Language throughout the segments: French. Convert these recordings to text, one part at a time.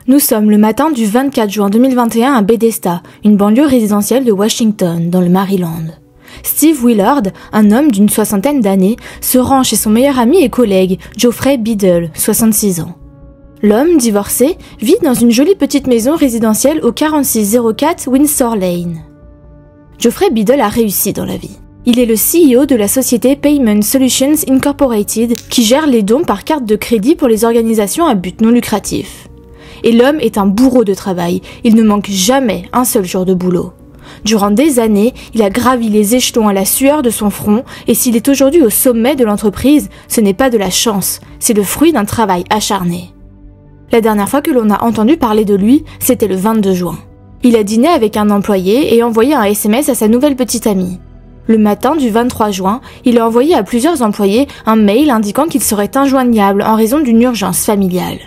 Nous sommes le matin du 24 juin 2021 à Bethesda, une banlieue résidentielle de Washington, dans le Maryland. Steve Willard, un homme d'une soixantaine d'années, se rend chez son meilleur ami et collègue, Geoffrey Biddle, 66 ans. L'homme, divorcé, vit dans une jolie petite maison résidentielle au 4604 Windsor Lane. Geoffrey Biddle a réussi dans la vie. Il est le CEO de la société Payment Solutions Incorporated, qui gère les dons par carte de crédit pour les organisations à but non lucratif. Et l'homme est un bourreau de travail, il ne manque jamais un seul jour de boulot. Durant des années, il a gravi les échelons à la sueur de son front, et s'il est aujourd'hui au sommet de l'entreprise, ce n'est pas de la chance, c'est le fruit d'un travail acharné. La dernière fois que l'on a entendu parler de lui, c'était le 22 juin. Il a dîné avec un employé et envoyé un SMS à sa nouvelle petite amie. Le matin du 23 juin, il a envoyé à plusieurs employés un mail indiquant qu'il serait injoignable en raison d'une urgence familiale.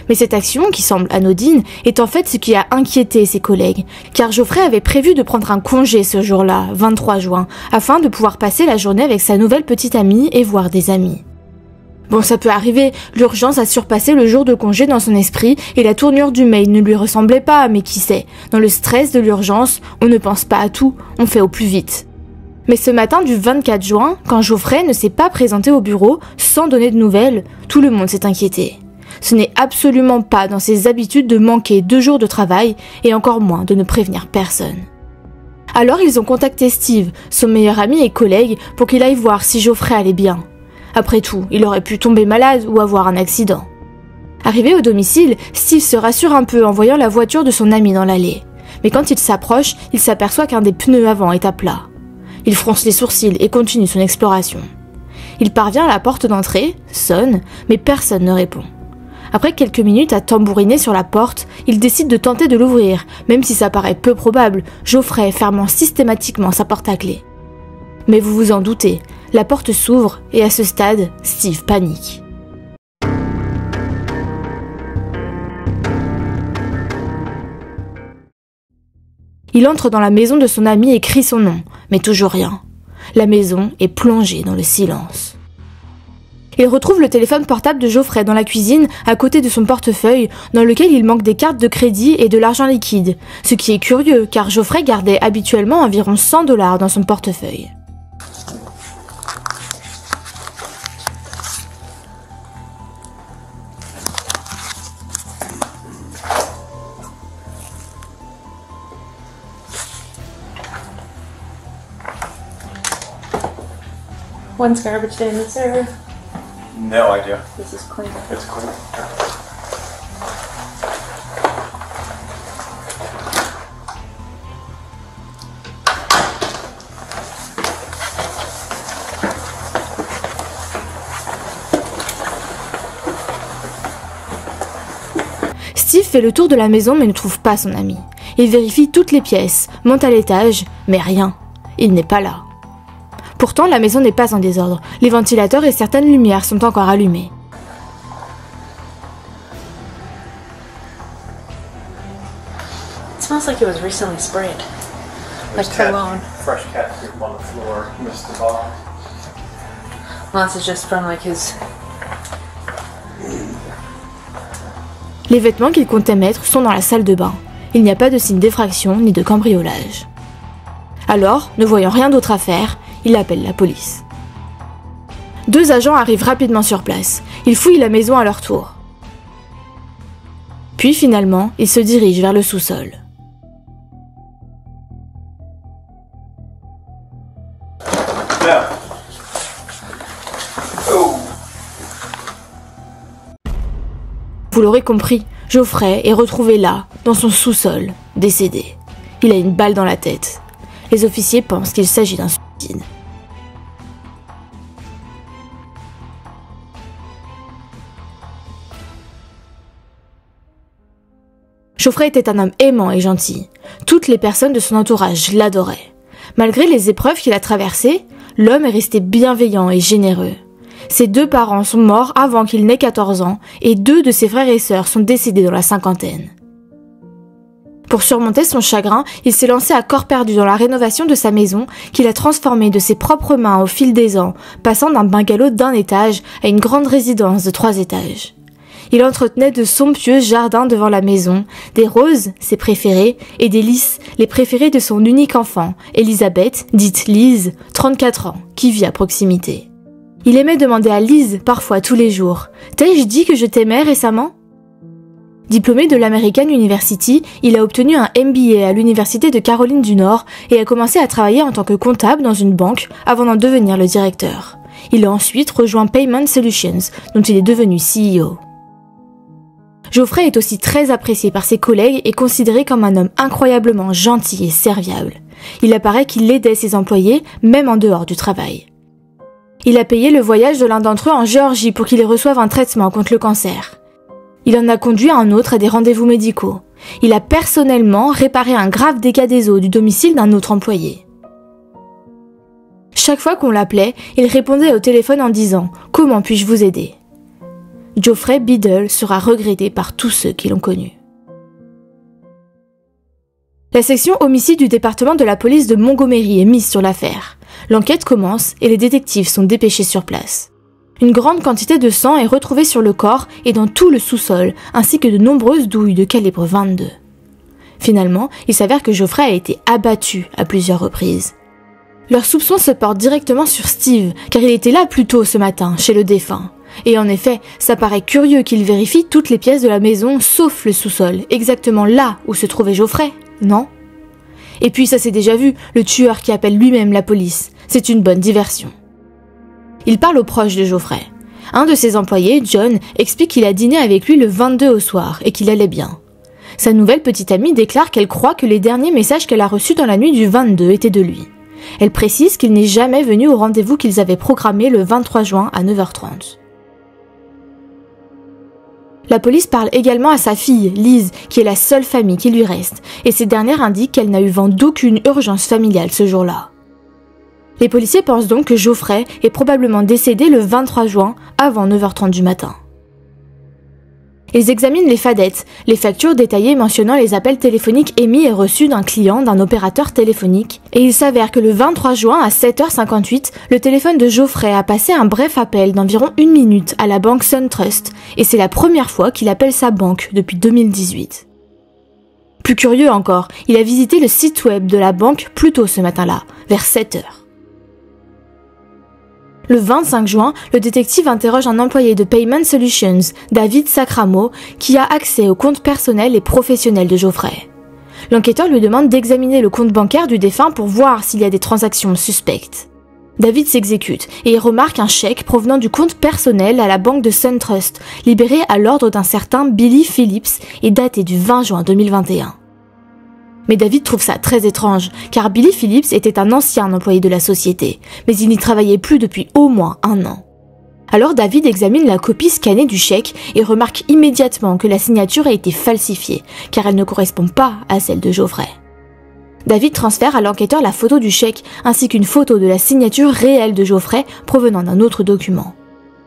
Mais cette action, qui semble anodine, est en fait ce qui a inquiété ses collègues, car Geoffrey avait prévu de prendre un congé ce jour-là, 23 juin, afin de pouvoir passer la journée avec sa nouvelle petite amie et voir des amis. Bon, ça peut arriver, l'urgence a surpassé le jour de congé dans son esprit et la tournure du mail ne lui ressemblait pas, mais qui sait, dans le stress de l'urgence, on ne pense pas à tout, on fait au plus vite. Mais ce matin du 24 juin, quand Geoffrey ne s'est pas présenté au bureau sans donner de nouvelles, tout le monde s'est inquiété. Ce n'est absolument pas dans ses habitudes de manquer 2 jours de travail et encore moins de ne prévenir personne. Alors ils ont contacté Steve, son meilleur ami et collègue, pour qu'il aille voir si Geoffrey allait bien. Après tout, il aurait pu tomber malade ou avoir un accident. Arrivé au domicile, Steve se rassure un peu en voyant la voiture de son ami dans l'allée. Mais quand il s'approche, il s'aperçoit qu'un des pneus avant est à plat. Il fronce les sourcils et continue son exploration. Il parvient à la porte d'entrée, sonne, mais personne ne répond. Après quelques minutes à tambouriner sur la porte, il décide de tenter de l'ouvrir, même si ça paraît peu probable, Geoffrey fermant systématiquement sa porte à clé. Mais vous vous en doutez, la porte s'ouvre et à ce stade, Steve panique. Il entre dans la maison de son ami et crie son nom, mais toujours rien. La maison est plongée dans le silence. Il retrouve le téléphone portable de Geoffrey dans la cuisine, à côté de son portefeuille, dans lequel il manque des cartes de crédit et de l'argent liquide. Ce qui est curieux, car Geoffrey gardait habituellement environ $100 dans son portefeuille. When's garbage day in this area? No idea. This is clean. It's clean. Steve fait le tour de la maison mais ne trouve pas son ami. Il vérifie toutes les pièces, monte à l'étage, mais rien. Il n'est pas là. Pourtant, la maison n'est pas en désordre. Les ventilateurs et certaines lumières sont encore allumées. It smells like it was recently sprayed. Like cologne. Fresh cat poop on the floor. Missed the box. Well, this is just from like his... Les vêtements qu'il comptait mettre sont dans la salle de bain. Il n'y a pas de signe d'effraction ni de cambriolage. Alors, ne voyant rien d'autre à faire, il appelle la police. 2 agents arrivent rapidement sur place. Ils fouillent la maison à leur tour. Puis finalement, ils se dirigent vers le sous-sol. Vous l'aurez compris, Geoffrey est retrouvé là, dans son sous-sol, décédé. Il a une balle dans la tête. Les officiers pensent qu'il s'agit d'un suicide. Geoffrey était un homme aimant et gentil. Toutes les personnes de son entourage l'adoraient. Malgré les épreuves qu'il a traversées, l'homme est resté bienveillant et généreux. Ses 2 parents sont morts avant qu'il n'ait 14 ans et 2 de ses frères et sœurs sont décédés dans la cinquantaine. Pour surmonter son chagrin, il s'est lancé à corps perdu dans la rénovation de sa maison qu'il a transformée de ses propres mains au fil des ans, passant d'un bungalow d'1 étage à une grande résidence de 3 étages. Il entretenait de somptueux jardins devant la maison, des roses, ses préférées, et des lys, les préférés de son unique enfant, Elizabeth, dite Liz, 34 ans, qui vit à proximité. Il aimait demander à Liz, parfois tous les jours, « T'ai-je dit que je t'aimais récemment ?» Diplômé de l'American University, il a obtenu un MBA à l'Université de Caroline du Nord et a commencé à travailler en tant que comptable dans une banque avant d'en devenir le directeur. Il a ensuite rejoint Payment Solutions, dont il est devenu CEO. Geoffrey est aussi très apprécié par ses collègues et considéré comme un homme incroyablement gentil et serviable. Il apparaît qu'il aidait ses employés, même en dehors du travail. Il a payé le voyage de l'un d'entre eux en Géorgie pour qu'ils reçoivent un traitement contre le cancer. Il en a conduit un autre à des rendez-vous médicaux. Il a personnellement réparé un grave dégât des eaux du domicile d'un autre employé. Chaque fois qu'on l'appelait, il répondait au téléphone en disant « Comment puis-je vous aider ?» Geoffrey Biddle sera regretté par tous ceux qui l'ont connu. La section homicide du département de la police de Montgomery est mise sur l'affaire. L'enquête commence et les détectives sont dépêchés sur place. Une grande quantité de sang est retrouvée sur le corps et dans tout le sous-sol, ainsi que de nombreuses douilles de calibre 22. Finalement, il s'avère que Geoffrey a été abattu à plusieurs reprises. Leurs soupçons se portent directement sur Steve, car il était là plus tôt ce matin, chez le défunt. Et en effet, ça paraît curieux qu'il vérifie toutes les pièces de la maison, sauf le sous-sol, exactement là où se trouvait Geoffrey, non ? Et puis ça s'est déjà vu, le tueur qui appelle lui-même la police. C'est une bonne diversion. Il parle aux proches de Geoffrey. Un de ses employés, John, explique qu'il a dîné avec lui le 22 au soir et qu'il allait bien. Sa nouvelle petite amie déclare qu'elle croit que les derniers messages qu'elle a reçus dans la nuit du 22 étaient de lui. Elle précise qu'il n'est jamais venu au rendez-vous qu'ils avaient programmé le 23 juin à 9h30. La police parle également à sa fille, Liz, qui est la seule famille qui lui reste, et ces dernières indiquent qu'elle n'a eu vent d'aucune urgence familiale ce jour-là. Les policiers pensent donc que Geoffrey est probablement décédé le 23 juin avant 9h30 du matin. Ils examinent les fadettes, les factures détaillées mentionnant les appels téléphoniques émis et reçus d'un client d'un opérateur téléphonique, et il s'avère que le 23 juin à 7h58, le téléphone de Geoffrey a passé un bref appel d'environ 1 minute à la banque SunTrust, et c'est la première fois qu'il appelle sa banque depuis 2018. Plus curieux encore, il a visité le site web de la banque plus tôt ce matin-là, vers 7h. Le 25 juin, le détective interroge un employé de Payment Solutions, David Sacramo, qui a accès aux comptes personnels et professionnels de Geoffrey. L'enquêteur lui demande d'examiner le compte bancaire du défunt pour voir s'il y a des transactions suspectes. David s'exécute et il remarque un chèque provenant du compte personnel à la banque de SunTrust, libéré à l'ordre d'un certain Billy Phillips et daté du 20 juin 2021. Mais David trouve ça très étrange, car Billy Phillips était un ancien employé de la société, mais il n'y travaillait plus depuis au moins 1 an. Alors David examine la copie scannée du chèque et remarque immédiatement que la signature a été falsifiée, car elle ne correspond pas à celle de Geoffrey. David transfère à l'enquêteur la photo du chèque, ainsi qu'une photo de la signature réelle de Geoffrey provenant d'un autre document.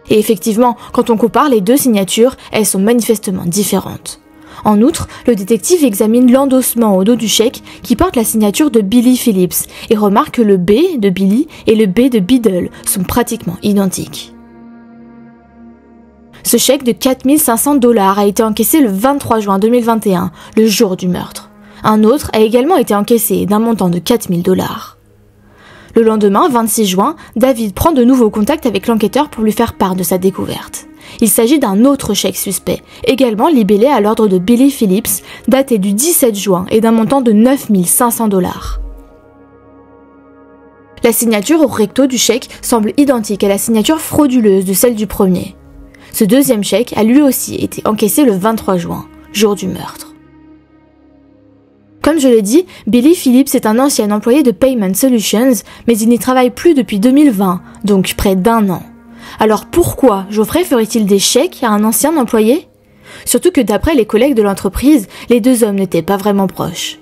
Et effectivement, quand on compare les deux signatures, elles sont manifestement différentes. En outre, le détective examine l'endossement au dos du chèque qui porte la signature de Billy Phillips et remarque que le B de Billy et le B de Biddle sont pratiquement identiques. Ce chèque de 4 500 $ a été encaissé le 23 juin 2021, le jour du meurtre. Un autre a également été encaissé d'un montant de 4 000 $. Le lendemain, 26 juin, David prend de nouveau contact avec l'enquêteur pour lui faire part de sa découverte. Il s'agit d'un autre chèque suspect, également libellé à l'ordre de Billy Phillips, daté du 17 juin et d'un montant de 9 500 $. La signature au recto du chèque semble identique à la signature frauduleuse de celle du premier. Ce deuxième chèque a lui aussi été encaissé le 23 juin, jour du meurtre. Comme je l'ai dit, Billy Phillips est un ancien employé de Payment Solutions, mais il n'y travaille plus depuis 2020, donc près d'1 an. Alors pourquoi Geoffrey ferait-il des chèques à un ancien employé ? Surtout que d'après les collègues de l'entreprise, les deux hommes n'étaient pas vraiment proches.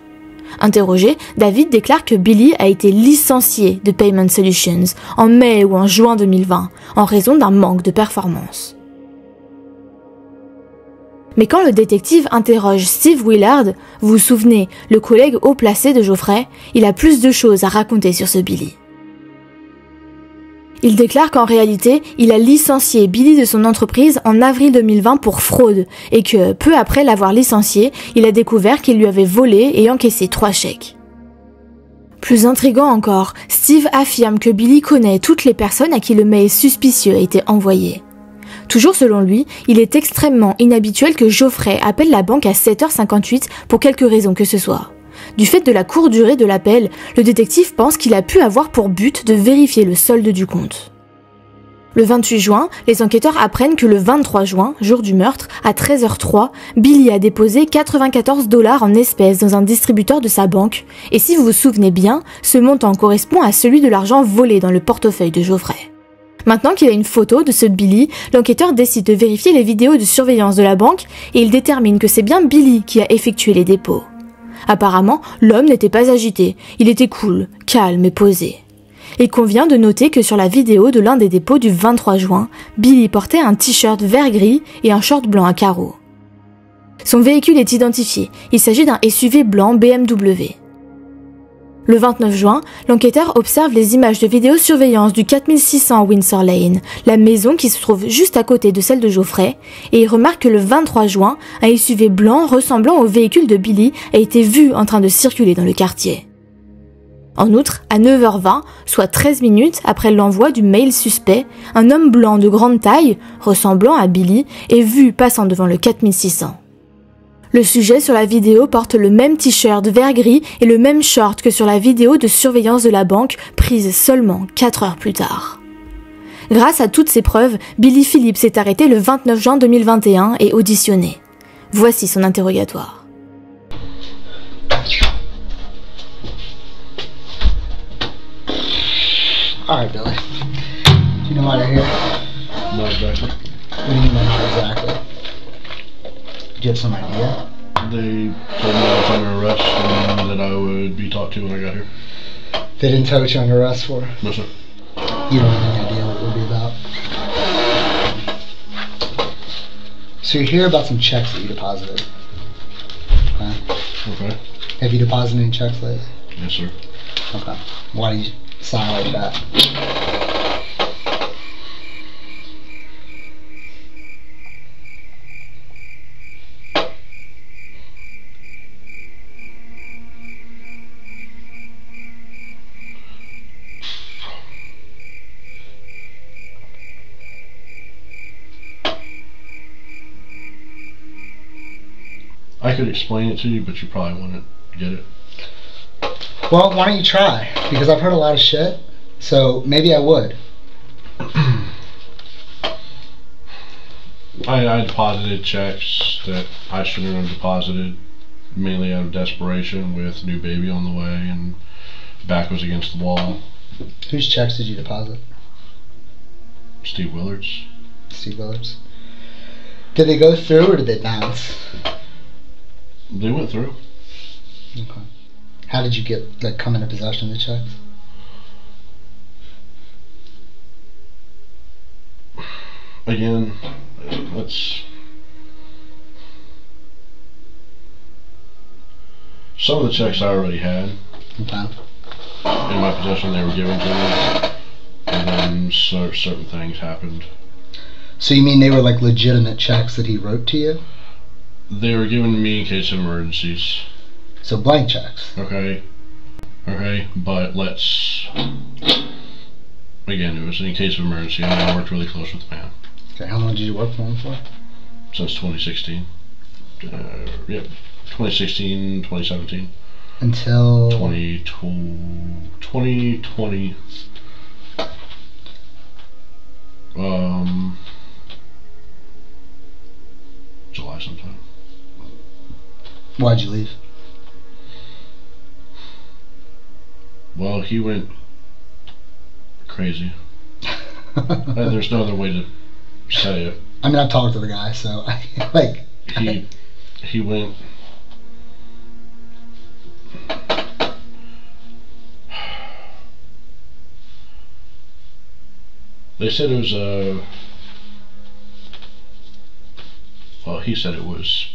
Interrogé, David déclare que Billy a été licencié de Payment Solutions en mai ou en juin 2020, en raison d'un manque de performance. Mais quand le détective interroge Steve Willard, vous vous souvenez, le collègue haut placé de Geoffrey, il a plus de choses à raconter sur ce Billy. Il déclare qu'en réalité, il a licencié Billy de son entreprise en avril 2020 pour fraude et que, peu après l'avoir licencié, il a découvert qu'il lui avait volé et encaissé 3 chèques. Plus intriguant encore, Steve affirme que Billy connaît toutes les personnes à qui le mail suspicieux a été envoyé. Toujours selon lui, il est extrêmement inhabituel que Geoffrey appelle la banque à 7h58 pour quelque raison que ce soit. Du fait de la courte durée de l'appel, le détective pense qu'il a pu avoir pour but de vérifier le solde du compte. Le 28 juin, les enquêteurs apprennent que le 23 juin, jour du meurtre, à 13h03, Billy a déposé 94 $ en espèces dans un distributeur de sa banque, et si vous vous souvenez bien, ce montant correspond à celui de l'argent volé dans le portefeuille de Geoffrey. Maintenant qu'il a une photo de ce Billy, l'enquêteur décide de vérifier les vidéos de surveillance de la banque et il détermine que c'est bien Billy qui a effectué les dépôts. Apparemment, l'homme n'était pas agité, il était cool, calme et posé. Il convient de noter que sur la vidéo de l'un des dépôts du 23 juin, Billy portait un t-shirt vert-gris et un short blanc à carreaux. Son véhicule est identifié, il s'agit d'un SUV blanc BMW. Le 29 juin, l'enquêteur observe les images de vidéosurveillance du 4600 Windsor Lane, la maison qui se trouve juste à côté de celle de Geoffrey, et il remarque que le 23 juin, un SUV blanc ressemblant au véhicule de Billy a été vu en train de circuler dans le quartier. En outre, à 9h20, soit 13 minutes après l'envoi du mail suspect, un homme blanc de grande taille, ressemblant à Billy, est vu passant devant le 4600. Le sujet sur la vidéo porte le même t-shirt vert-gris et le même short que sur la vidéo de surveillance de la banque prise seulement 4 heures plus tard. Grâce à toutes ces preuves, Billy Phillips est arrêté le 29 juin 2021 et auditionné. Voici son interrogatoire. Alright, Billy. Do you know why they're here? Not exactly. What do you mean not exactly? Do you have some idea? They told me I was under arrest and that I would be talked to when I got here. They didn't tell you what you're under arrest for? No, sir. You don't have any idea what it would be about? So you're here about some checks that you deposited. Okay. Okay. Have you deposited any checks lately? Yes, sir. Okay. Why do you sound like that? I could explain it to you, but you probably wouldn't get it. Well, why don't you try? Because I've heard a lot of shit, so maybe I would. I deposited checks that I shouldn't have deposited, mainly out of desperation with new baby on the way and back was against the wall. Whose checks did you deposit? Steve Willard's. Steve Willard's. Did they go through or did they bounce? They went through. Okay. How did you come into possession of the checks? Again, let's... Some of the checks I already had Okay. in my possession. They were given to me, and then certain things happened. So you mean they were like legitimate checks that he wrote to you? They were given to me in case of emergencies. So blank checks. Okay, but let's... Again, it was in case of emergency, and I worked really close with the man. Okay, how long did you work for him for? Since 2016. Yep, 2016, 2017. Until... 2020. July sometime. Why'd you leave? Well, he went crazy. There's no other way to say it. I mean, I've talked to the guy, so He went... They said it was well, he said it was,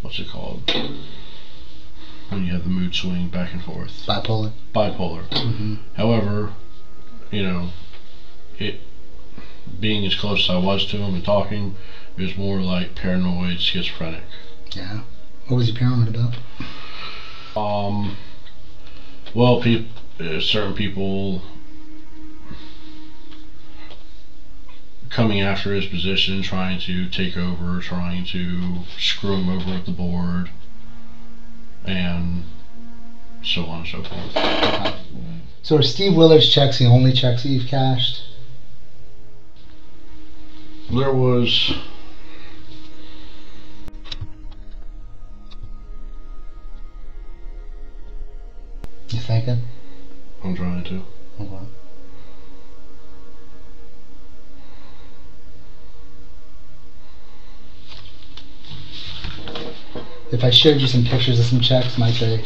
what's it called? When you have the mood swing back and forth. Bipolar. Bipolar. Mm-hmm. However, you know, it being as close as I was to him and talking, it was more like paranoid, schizophrenic. Yeah. What was he paranoid about? Well, certain people coming after his position, trying to take over, trying to screw him over at the board, and so on and so forth. Okay. So are Steve Willard's checks the only checks that you've cashed? There was... You thinking? I'm trying to. Okay. If I showed you some pictures of some checks, might they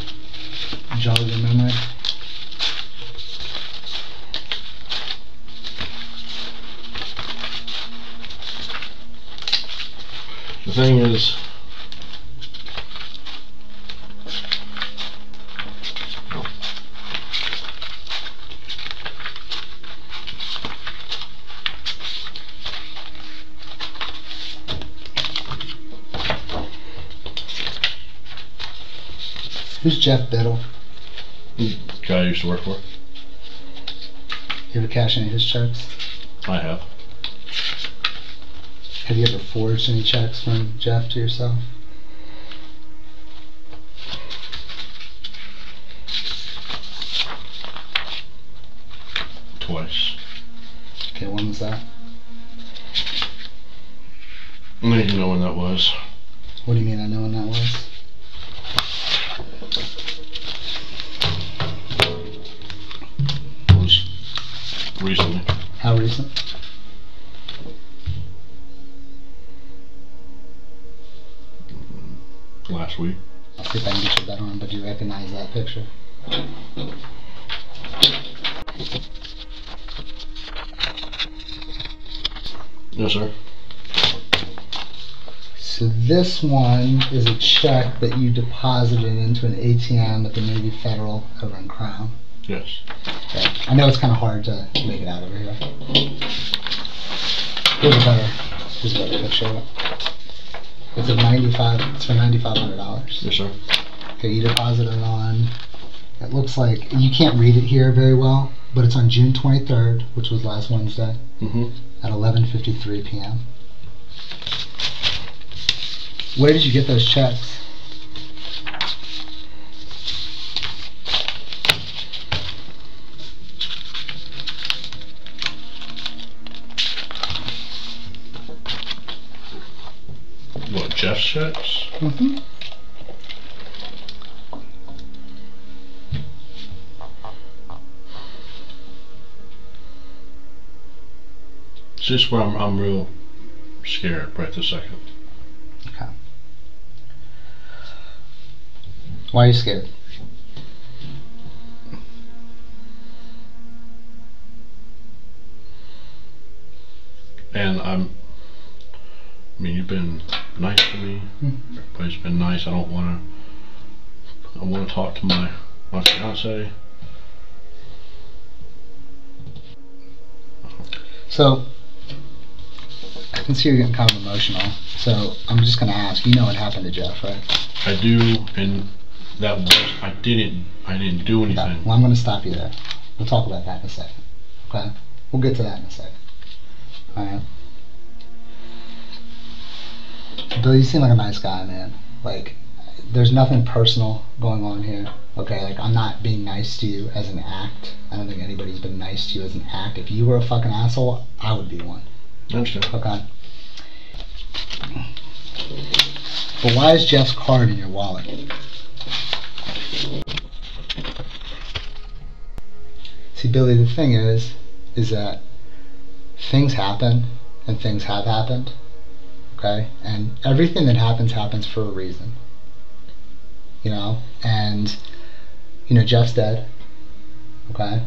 jog your memory? The thing is, Who's Jeff Biddle? guy I used to work for. You ever cash any of his checks? I have. Have you ever forged any checks from Jeff to yourself? Twice. Okay, when was that? I don't even know when that was. What do you mean I know when that was? It was recently. How recent? Last week. I'll see if I can get you that on, but do you recognize that picture? Yes, sir. So this one is a check that you deposited into an ATM at the Navy Federal over in Crown. Yes. Okay. I know it's kind of hard to make it out over here. Here's a better picture of it. It's for $9,500. Yes, sir. Okay, you deposited on, it looks like, you can't read it here very well, but it's on June 23rd, which was last Wednesday, at 11:53 p.m. Where did you get those checks? What, Jeff's checks? Mm-hmm. See, this is where I'm real scared right this second. Okay. Why are you scared? And I mean, you've been nice to me. Everybody's been nice. I want to talk to my fiance. So, I can see you're getting kind of emotional. So, I'm just going to ask, you know what happened to Jeff, right? I do, and that was, I didn't do anything. Okay. Well, I'm going to stop you there. We'll talk about that in a second. Okay? We'll get to that in a second. Alright? Bill, you seem like a nice guy, man. Like, there's nothing personal going on here. Okay, like, I'm not being nice to you as an act. I don't think anybody's been nice to you as an act. If you were a fucking asshole, I would be one. I understand. Okay. But why is Jeff's card in your wallet? See, Billy, the thing is that things happen, and things have happened. Okay? And everything that happens for a reason. You know? And, you know, Jeff's dead. Okay?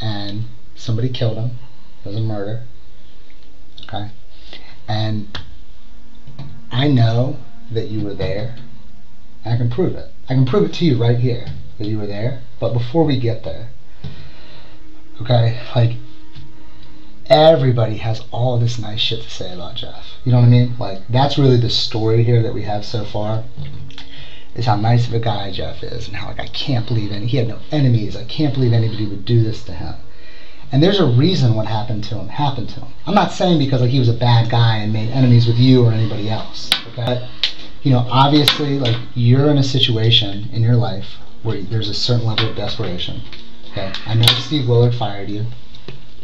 And somebody killed him. It was a murder. Okay? And I know that you were there. I can prove it. I can prove it to you right here that you were there. But before we get there, okay, like, everybody has all this nice shit to say about Jeff. You know what I mean? Like, that's really the story here that we have so far, is how nice of a guy Jeff is, and how, like, I can't believe he had no enemies. I can't believe anybody would do this to him. And there's a reason what happened to him. I'm not saying because, like, he was a bad guy and made enemies with you or anybody else. Okay? But, you know, obviously, like, you're in a situation in your life where there's a certain level of desperation. Okay? I know Steve Willard fired you.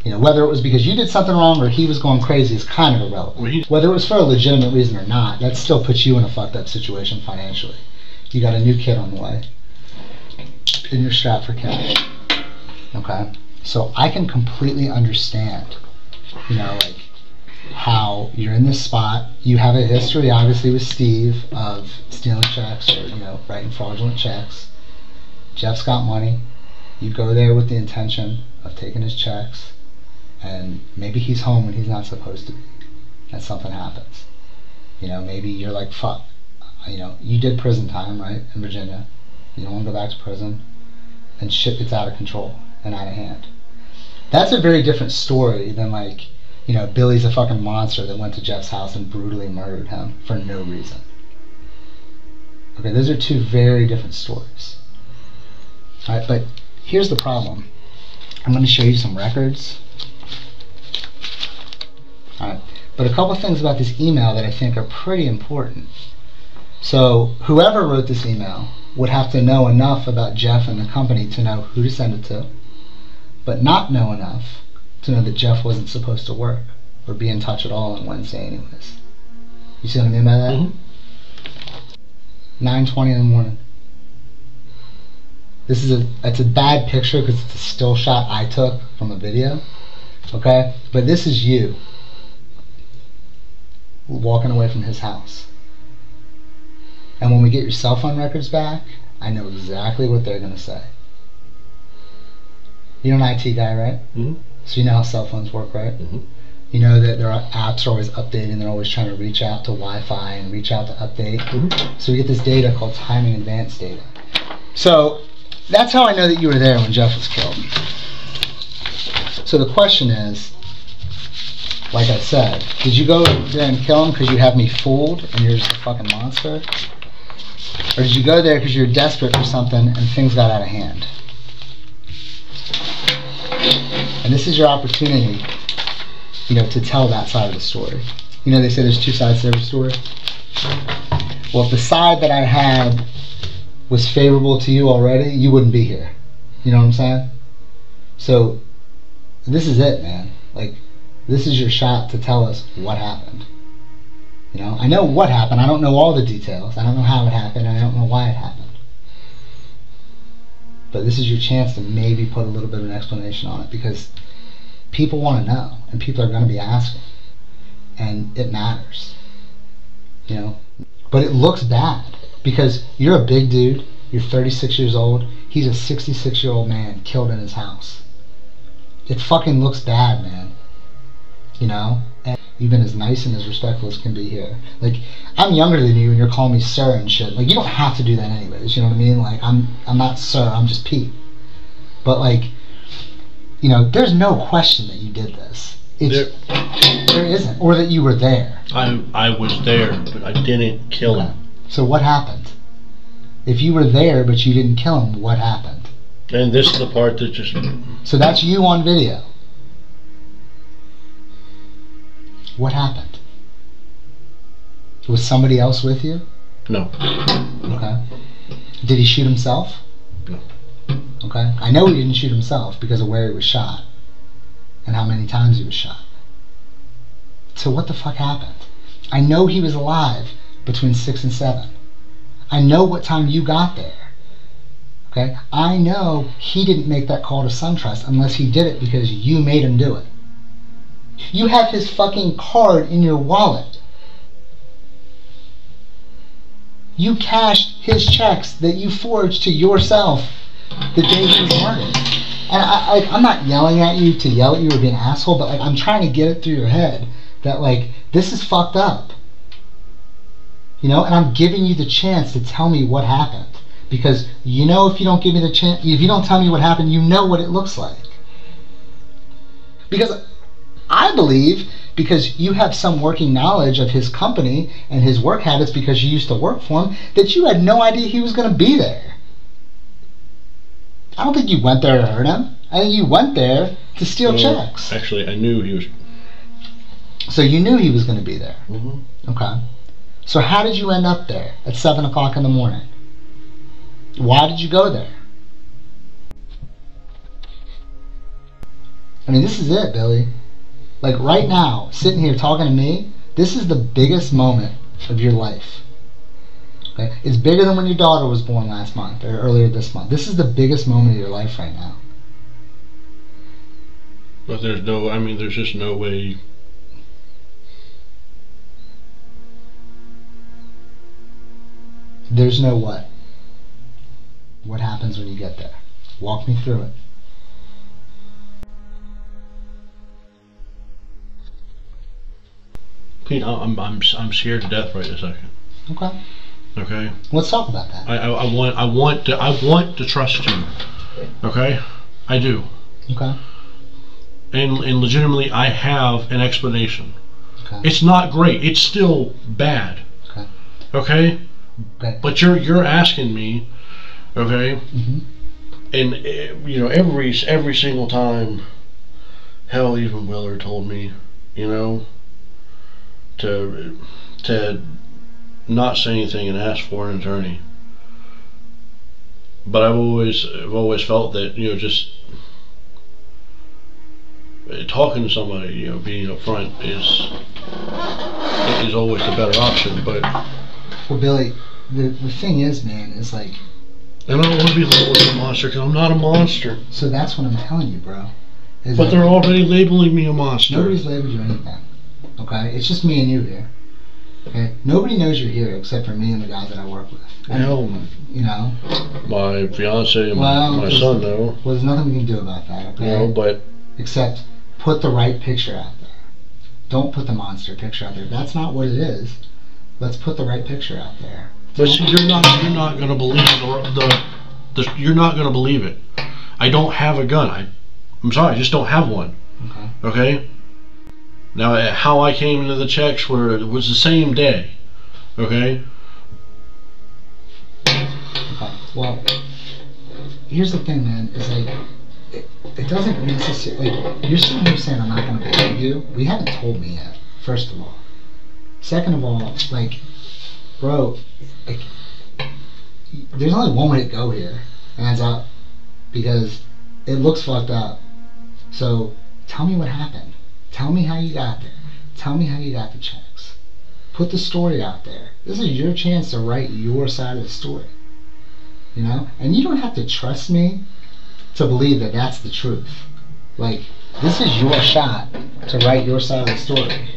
You know, whether it was because you did something wrong or he was going crazy is kind of irrelevant. Whether it was for a legitimate reason or not, that still puts you in a fucked up situation financially. You got a new kid on the way, and you're strapped for cash. Okay? So I can completely understand, you know, like, how you're in this spot. You have a history, obviously, with Steve of stealing checks or, you know, writing fraudulent checks. Jeff's got money. You go there with the intention of taking his checks, and maybe he's home when he's not supposed to be, and something happens. You know, maybe you're like, fuck, you know, you did prison time, right, in Virginia. You don't want to go back to prison, and shit gets out of control and out of hand. That's a very different story than, like, you know, Billy's a fucking monster that went to Jeff's house and brutally murdered him for no reason. Okay, those are two very different stories. Alright, but here's the problem. I'm going to show you some records. Alright, but a couple things about this email that I think are pretty important. So, whoever wrote this email would have to know enough about Jeff and the company to know who to send it to, but not know enough to know that Jeff wasn't supposed to work or be in touch at all on Wednesday anyways. You see what I mean by that? Mm-hmm. 9:20 in the morning. It's a bad picture because it's a still shot I took from a video, okay? But this is you walking away from his house. And when we get your cell phone records back, I know exactly what they're gonna say. You're an IT guy, right? Mm-hmm. So you know how cell phones work, right? Mm-hmm. You know that their apps are always updating. They're always trying to reach out to Wi-Fi and reach out to update. Mm-hmm. So we get this data called timing advance data. So that's how I know that you were there when Jeff was killed. So the question is, like I said, did you go there and kill him because you have me fooled and you're just a fucking monster? Or did you go there because you're desperate for something and things got out of hand? And this is your opportunity, you know, to tell that side of the story. You know, they say there's two sides to every story. Well, if the side that I had was favorable to you already, you wouldn't be here. You know what I'm saying? So, this is it, man. Like, this is your shot to tell us what happened. You know, I know what happened. I don't know all the details. I don't know how it happened. And I don't know why it happened. But this is your chance to maybe put a little bit of an explanation on it, because people want to know, and people are going to be asking, and it matters, you know. But it looks bad because you're a big dude. You're 36 years old. He's a 66-year-old man killed in his house. It fucking looks bad, man. You know. And you've been as nice and as respectful as can be here. Like, I'm younger than you and you're calling me sir and shit. Like, you don't have to do that anyways, you know what I mean? Like, I'm not sir, I'm just Pete. But, like, you know, there's no question that you did this. There isn't. Or that you were there. I was there, but I didn't kill him. So what happened? If you were there but you didn't kill him, what happened? And this is the part that just... So that's you on video. What happened? Was somebody else with you? No. Okay. Did he shoot himself? No. Okay. I know he didn't shoot himself because of where he was shot and how many times he was shot. So what the fuck happened? I know he was alive between 6 and 7. I know what time you got there. Okay? I know he didn't make that call to SunTrust unless he did it because you made him do it. You have his fucking card in your wallet. You cashed his checks that you forged to yourself the day he was murdered. And I'm not yelling at you to yell at you or be an asshole, but like, I'm trying to get it through your head that, like, this is fucked up. You know, and I'm giving you the chance to tell me what happened. Because, you know, if you don't give me the chance, if you don't tell me what happened, you know what it looks like. Because I believe because you have some working knowledge of his company and his work habits because you used to work for him, that you had no idea he was going to be there. I don't think you went there to hurt him. I think you went there to steal checks. Actually, I knew he was. So you knew he was going to be there. Mm-hmm. Okay. So how did you end up there at 7 o'clock in the morning? Why did you go there? I mean, this is it, Billy. Like right now, sitting here talking to me, this is the biggest moment of your life. Okay? It's bigger than when your daughter was born last month or earlier this month. This is the biggest moment of your life right now. But there's just no way. There's no what? What happens when you get there? Walk me through it. Pete, I'm scared to death right this second. Okay. Okay. Let's talk about that. I want to trust you. Okay. I do. Okay. And legitimately, I have an explanation. Okay. It's not great. It's still bad. Okay. Okay. Okay. But you're asking me. Okay. Mm-hmm. And you know, every single time, hell, even Willard told me, you know, to not say anything and ask for an attorney. But I've always felt that, you know, just talking to somebody, you know, being upfront is always the better option. But well, Billy, the thing is, man, is like. And I don't want to be labeled as a monster because I'm not a monster. So that's what I'm telling you, bro. But they're already labeling me a monster. Nobody's labeled you anything. Okay? It's just me and you here. Okay? Nobody knows you're here except for me and the guys that I work with. Hell, you know? My fiance and my son know. Well, there's nothing we can do about that, okay? You know, but... Except put the right picture out there. Don't put the monster picture out there. That's not what it is. Let's put the right picture out there. But see, you're not gonna believe you're not gonna believe it. I don't have a gun. I'm sorry, I just don't have one. Okay. Okay. Now, how I came into the checks it was the same day. Okay. Okay. Well, here's the thing, man. Is like it doesn't necessarily. Like, you're sitting here saying I'm not gonna believe you. We haven't told me yet. First of all. Second of all, like. Bro, like, there's only one way to go here, hands up, because it looks fucked up. So tell me what happened. Tell me how you got there. Tell me how you got the checks. Put the story out there. This is your chance to write your side of the story. You know? And you don't have to trust me to believe that that's the truth. Like, this is your shot to write your side of the story.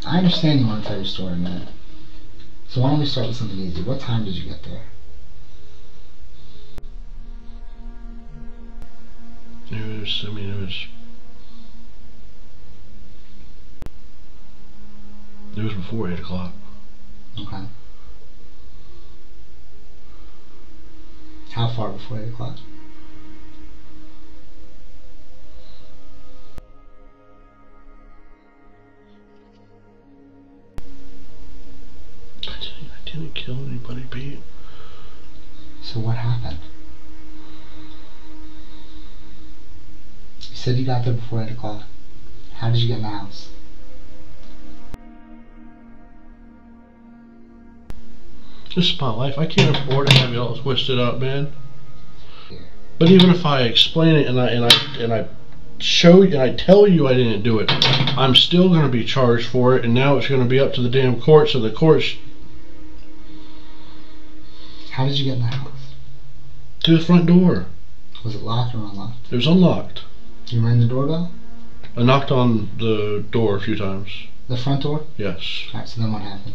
I understand you want to tell your story, man. So why don't we start with something easy? What time did you get there? It was before 8 o'clock. Okay. How far before 8 o'clock? I didn't kill anybody, Pete. So what happened? You said you got there before 8 o'clock. How did you get in the house? This is my life. I can't afford to have it all twisted up, man. But even if I explain it and I show you and I tell you I didn't do it, I'm still going to be charged for it, and now it's going to be up to the damn courts, so the courts. How did you get in the house? To the front door. Was it locked or unlocked? It was unlocked. You rang the doorbell? I knocked on the door a few times. The front door? Yes. Alright, so then what happened?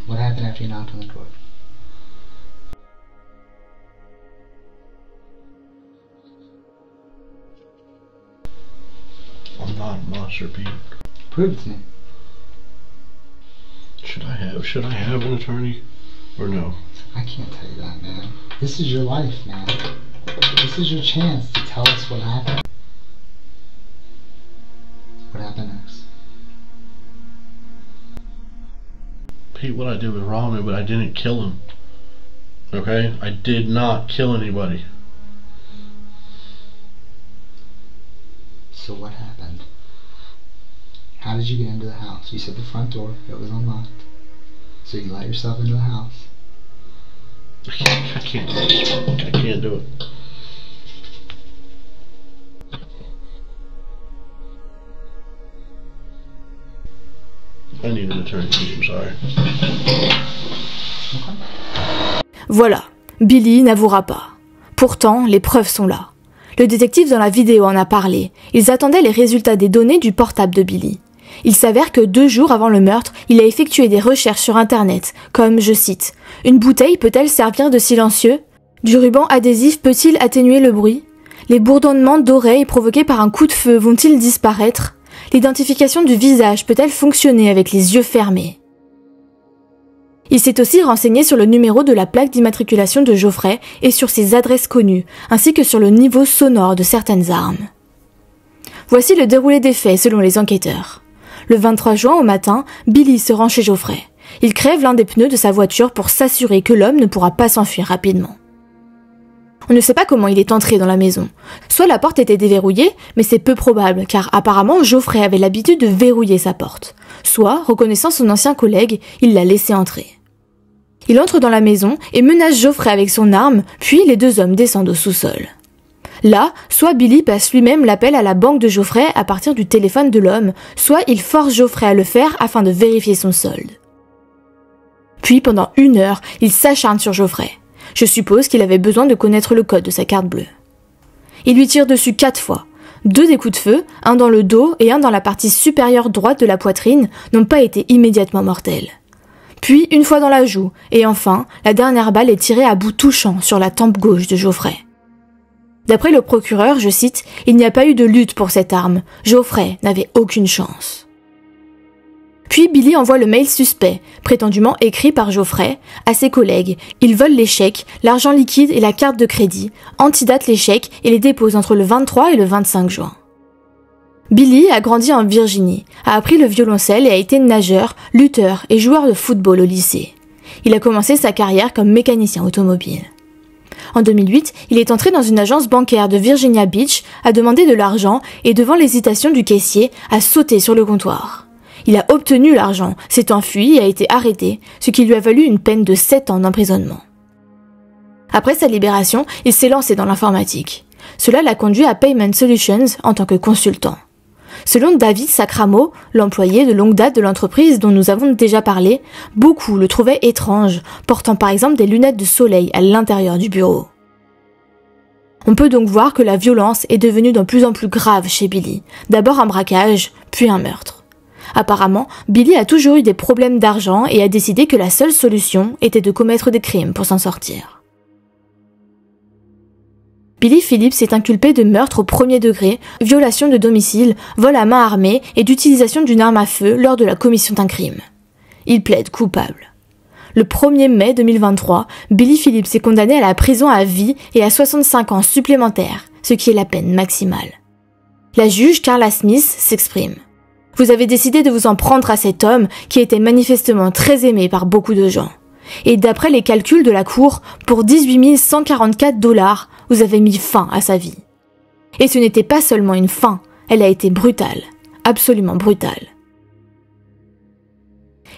What happened after you knocked on the door? I'm not a monster, Pete. Prove it to me. Should I have an attorney or no? I can't tell you that, man. This is your life, man. This is your chance to tell us what happened. What happened next? Pete, what I did was wrong, but I didn't kill him. Okay? I did not kill anybody. So what happened? How did you get into the house? You said the front door, it was unlocked. So you let yourself into the house. I can't do it. I can't do it. I need an attorney, I'm sorry. Voilà, Billy n'avouera pas. Pourtant, les preuves sont là. Le détective dans la vidéo en a parlé. Ils attendaient les résultats des données du portable de Billy. Il s'avère que 2 jours avant le meurtre, il a effectué des recherches sur Internet, comme, je cite, « Une bouteille peut-elle servir de silencieux ? Du ruban adhésif peut-il atténuer le bruit ? Les bourdonnements d'oreilles provoqués par un coup de feu vont-ils disparaître ? L'identification du visage peut-elle fonctionner avec les yeux fermés ?» Il s'est aussi renseigné sur le numéro de la plaque d'immatriculation de Geoffrey et sur ses adresses connues, ainsi que sur le niveau sonore de certaines armes. Voici le déroulé des faits selon les enquêteurs. Le 23 juin au matin, Billy se rend chez Geoffrey. Il crève l'un des pneus de sa voiture pour s'assurer que l'homme ne pourra pas s'enfuir rapidement. On ne sait pas comment il est entré dans la maison. Soit la porte était déverrouillée, mais c'est peu probable, car apparemment Geoffrey avait l'habitude de verrouiller sa porte. Soit, reconnaissant son ancien collègue, il l'a laissé entrer. Il entre dans la maison et menace Geoffrey avec son arme, puis les 2 hommes descendent au sous-sol. Là, soit Billy passe lui-même l'appel à la banque de Geoffrey à partir du téléphone de l'homme, soit il force Geoffrey à le faire afin de vérifier son solde. Puis, pendant 1 heure, il s'acharne sur Geoffrey. Je suppose qu'il avait besoin de connaître le code de sa carte bleue. Il lui tire dessus 4 fois. 2 des coups de feu, un dans le dos et un dans la partie supérieure droite de la poitrine, n'ont pas été immédiatement mortels. Puis 1 fois dans la joue, et enfin, la dernière balle est tirée à bout touchant sur la tempe gauche de Geoffrey. D'après le procureur, je cite, « Il n'y a pas eu de lutte pour cette arme. Geoffrey n'avait aucune chance. » Puis Billy envoie le mail suspect, prétendument écrit par Geoffrey, à ses collègues. Il vole les chèques, l'argent liquide et la carte de crédit, antidate les chèques et les dépose entre le 23 et le 25 juin. Billy a grandi en Virginie, a appris le violoncelle et a été nageur, lutteur et joueur de football au lycée. Il a commencé sa carrière comme mécanicien automobile. En 2008, il est entré dans une agence bancaire de Virginia Beach, a demandé de l'argent et devant l'hésitation du caissier, a sauté sur le comptoir. Il a obtenu l'argent, s'est enfui et a été arrêté, ce qui lui a valu une peine de 7 ans d'emprisonnement. Après sa libération, il s'est lancé dans l'informatique. Cela l'a conduit à Payment Solutions en tant que consultant. Selon David Sacramo, l'employé de longue date de l'entreprise dont nous avons déjà parlé, beaucoup le trouvaient étrange, portant par exemple des lunettes de soleil à l'intérieur du bureau. On peut donc voir que la violence est devenue de plus en plus grave chez Billy, d'abord un braquage, puis un meurtre. Apparemment, Billy a toujours eu des problèmes d'argent et a décidé que la seule solution était de commettre des crimes pour s'en sortir. Billy Phillips est inculpé de meurtre au 1er degré, violation de domicile, vol à main armée et d'utilisation d'une arme à feu lors de la commission d'un crime. Il plaide coupable. Le 1er mai 2023, Billy Phillips est condamné à la prison à vie et à 65 ans supplémentaires, ce qui est la peine maximale. La juge Carla Smith s'exprime. « Vous avez décidé de vous en prendre à cet homme qui était manifestement très aimé par beaucoup de gens. Et d'après les calculs de la cour, pour 18 144 $, vous avez mis fin à sa vie. Et ce n'était pas seulement une fin, elle a été brutale, absolument brutale. »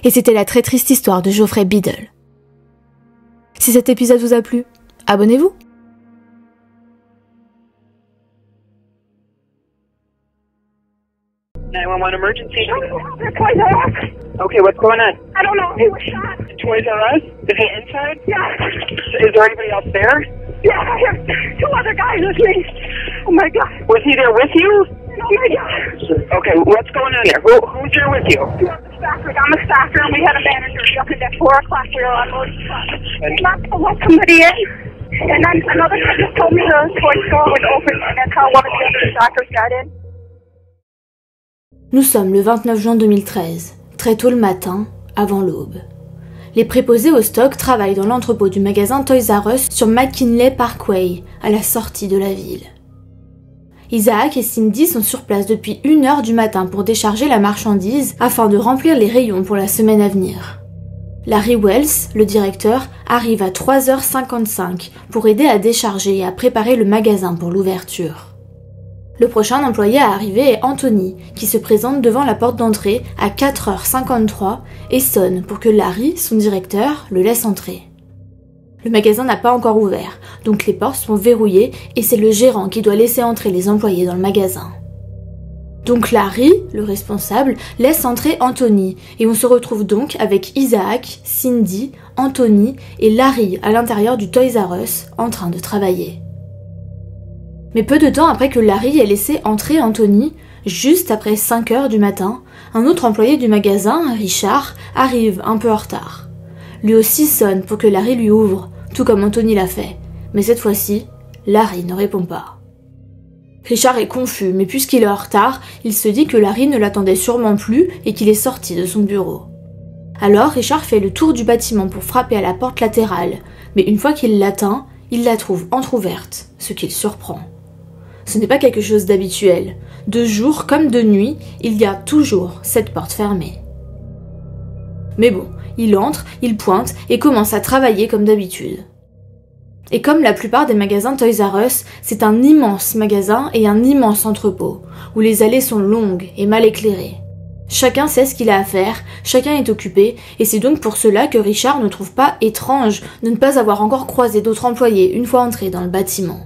Et c'était la très triste histoire de Geoffrey Biddle. Si cet épisode vous a plu, abonnez-vous. Emergency. Toys R Us. Okay, what's going on? I don't know. He was shot. Toys R Us? Is he inside? Yeah. Is there anybody else there? Yeah, I have 2 other guys with me. Oh my God. Was he there with you? Oh my God. Okay, what's going on here? Who's there with you? I'm a stacker, and we had a manager jumping at 4 o'clock. We were on load truck. And not to let somebody in. And then another guy just told me the toy store was open, and that's how one of the other stackers got in. Nous sommes le 29 juin 2013, très tôt le matin, avant l'aube. Les préposés au stock travaillent dans l'entrepôt du magasin Toys R Us sur McKinley Parkway, à la sortie de la ville. Isaac et Cindy sont sur place depuis 1h du matin pour décharger la marchandise afin de remplir les rayons pour la semaine à venir. Larry Wells, le directeur, arrive à 3h55 pour aider à décharger et à préparer le magasin pour l'ouverture. Le prochain employé à arriver est Anthony, qui se présente devant la porte d'entrée à 4h53 et sonne pour que Larry, son directeur, le laisse entrer. Le magasin n'a pas encore ouvert, donc les portes sont verrouillées et c'est le gérant qui doit laisser entrer les employés dans le magasin. Donc Larry, le responsable, laisse entrer Anthony et on se retrouve donc avec Isaac, Cindy, Anthony et Larry à l'intérieur du Toys R Us en train de travailler. Mais peu de temps après que Larry ait laissé entrer Anthony, juste après 5h du matin, un autre employé du magasin, Richard, arrive un peu en retard. Lui aussi sonne pour que Larry lui ouvre, tout comme Anthony l'a fait, mais cette fois-ci, Larry ne répond pas. Richard est confus, mais puisqu'il est en retard, il se dit que Larry ne l'attendait sûrement plus et qu'il est sorti de son bureau. Alors Richard fait le tour du bâtiment pour frapper à la porte latérale, mais une fois qu'il l'atteint, il la trouve entrouverte, ce qui le surprend. Ce n'est pas quelque chose d'habituel. De jour comme de nuit, il garde toujours cette porte fermée. Mais bon, il entre, il pointe et commence à travailler comme d'habitude. Et comme la plupart des magasins Toys R Us, c'est un immense magasin et un immense entrepôt, où les allées sont longues et mal éclairées. Chacun sait ce qu'il a à faire, chacun est occupé, et c'est donc pour cela que Richard ne trouve pas étrange de ne pas avoir encore croisé d'autres employés une fois entré dans le bâtiment.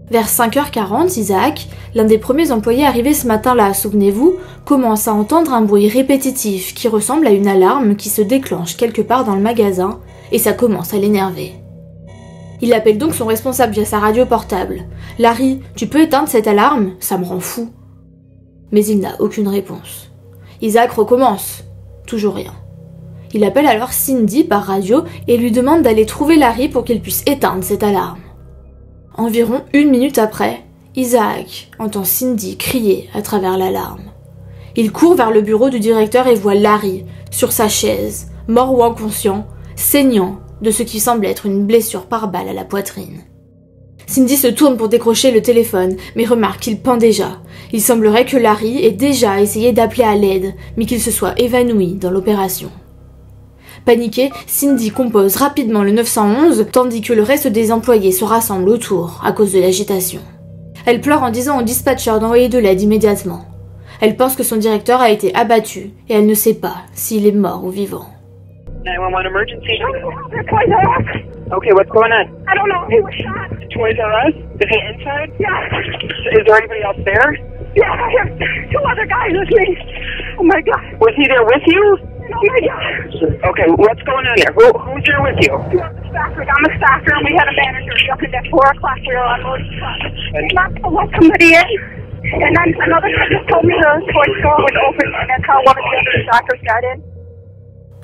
Vers 5h40, Isaac, l'un des premiers employés arrivés ce matin-là, souvenez-vous, commence à entendre un bruit répétitif qui ressemble à une alarme qui se déclenche quelque part dans le magasin, et ça commence à l'énerver. Il appelle donc son responsable via sa radio portable. « Larry, tu peux éteindre cette alarme ? Ça me rend fou. » Mais il n'a aucune réponse. Isaac recommence. Toujours rien. Il appelle alors Cindy par radio et lui demande d'aller trouver Larry pour qu'il puisse éteindre cette alarme. Environ 1 minute après, Isaac entend Cindy crier à travers l'alarme. Il court vers le bureau du directeur et voit Larry, sur sa chaise, mort ou inconscient, saignant de ce qui semble être une blessure par balle à la poitrine. Cindy se tourne pour décrocher le téléphone, mais remarque qu'il pend déjà. Il semblerait que Larry ait déjà essayé d'appeler à l'aide, mais qu'il se soit évanoui dans l'opération. Paniquée, Cindy compose rapidement le 911, tandis que le reste des employés se rassemblent autour à cause de l'agitation. Elle pleure en disant au dispatcher d'envoyer de l'aide immédiatement. Elle pense que son directeur a été abattu et elle ne sait pas s'il est mort ou vivant. 911 emergency. Toys R Us. Okay, what's going on? I don't know. He was shot. Toys R Us? Is he inside? Yeah. Is there anybody else there? Yeah, I have 2 other guys with me. Oh my God. Was he there with you? Oh my God. Okay, what's going on here? Who's there with you? I'm a stacker and we had a manager jumping at 4 o'clock. We were on load truck. And not to let somebody in. And then another guy just told me the toy store was open and that's how one of the other stackers got in.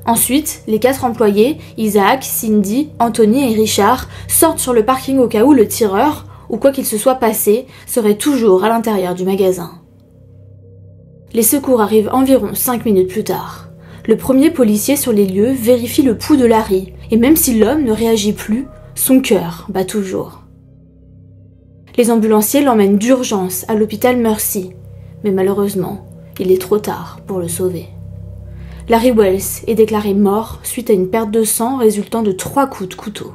Ensuite, les 4 employés, Isaac, Cindy, Anthony et Richard, sortent sur le parking au cas où le tireur, ou quoi qu'il se soit passé, serait toujours à l'intérieur du magasin. Les secours arrivent environ 5 minutes plus tard. Le premier policier sur les lieux vérifie le pouls de Larry, et même si l'homme ne réagit plus, son cœur bat toujours. Les ambulanciers l'emmènent d'urgence à l'hôpital Mercy, mais malheureusement, il est trop tard pour le sauver. Larry Wells est déclaré mort suite à une perte de sang résultant de 3 coups de couteau.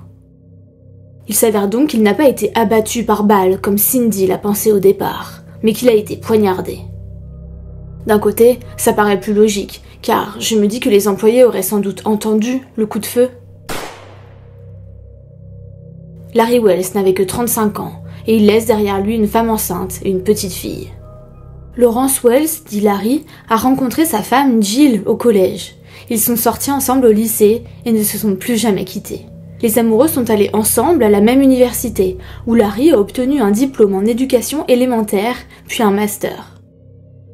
Il s'avère donc qu'il n'a pas été abattu par balle comme Cindy l'a pensé au départ, mais qu'il a été poignardé. D'un côté, ça paraît plus logique, car je me dis que les employés auraient sans doute entendu le coup de feu. Larry Wells n'avait que 35 ans, et il laisse derrière lui une femme enceinte et une petite fille. Lawrence Wells, dit Larry, a rencontré sa femme Jill au collège. Ils sont sortis ensemble au lycée et ne se sont plus jamais quittés. Les amoureux sont allés ensemble à la même université, où Larry a obtenu un diplôme en éducation élémentaire, puis un master.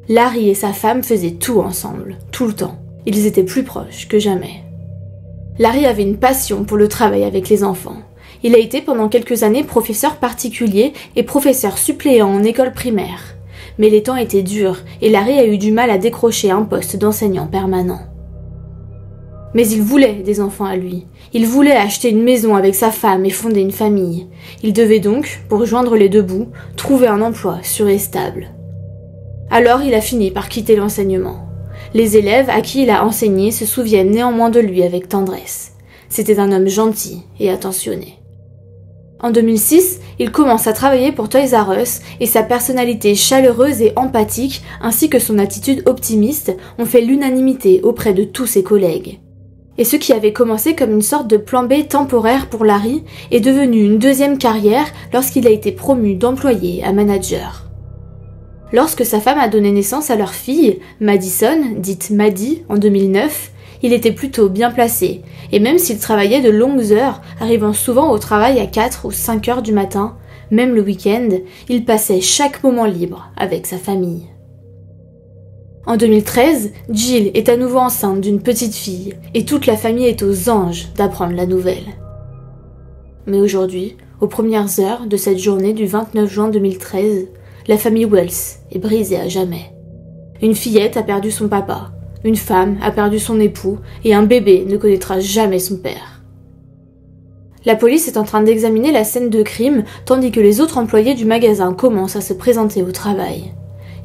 Larry et sa femme faisaient tout ensemble, tout le temps. Ils étaient plus proches que jamais. Larry avait une passion pour le travail avec les enfants. Il a été pendant quelques années professeur particulier et professeur suppléant en école primaire. Mais les temps étaient durs et Larry a eu du mal à décrocher un poste d'enseignant permanent. Mais il voulait des enfants à lui. Il voulait acheter une maison avec sa femme et fonder une famille. Il devait donc, pour joindre les deux bouts, trouver un emploi sûr et stable. Alors il a fini par quitter l'enseignement. Les élèves à qui il a enseigné se souviennent néanmoins de lui avec tendresse. C'était un homme gentil et attentionné. En 2006, il commence à travailler pour Toys R Us et sa personnalité chaleureuse et empathique ainsi que son attitude optimiste ont fait l'unanimité auprès de tous ses collègues. Et ce qui avait commencé comme une sorte de plan B temporaire pour Larry est devenu une deuxième carrière lorsqu'il a été promu d'employé à manager. Lorsque sa femme a donné naissance à leur fille, Madison, dite Maddie, en 2009, il était plutôt bien placé, et même s'il travaillait de longues heures, arrivant souvent au travail à 4 ou 5 heures du matin, même le week-end, il passait chaque moment libre avec sa famille. En 2013, Jill est à nouveau enceinte d'une petite fille, et toute la famille est aux anges d'apprendre la nouvelle. Mais aujourd'hui, aux premières heures de cette journée du 29 juin 2013, la famille Wells est brisée à jamais. Une fillette a perdu son papa, une femme a perdu son époux, et un bébé ne connaîtra jamais son père. La police est en train d'examiner la scène de crime, tandis que les autres employés du magasin commencent à se présenter au travail.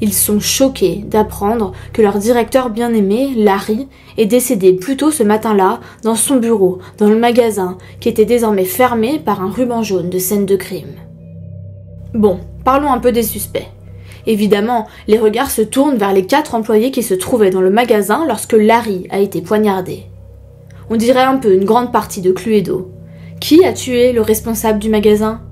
Ils sont choqués d'apprendre que leur directeur bien-aimé, Larry, est décédé plus tôt ce matin-là dans son bureau, dans le magasin, qui était désormais fermé par un ruban jaune de scène de crime. Bon, parlons un peu des suspects. Évidemment, les regards se tournent vers les 4 employés qui se trouvaient dans le magasin lorsque Larry a été poignardé. On dirait un peu une grande partie de Cluedo. Qui a tué le responsable du magasin ?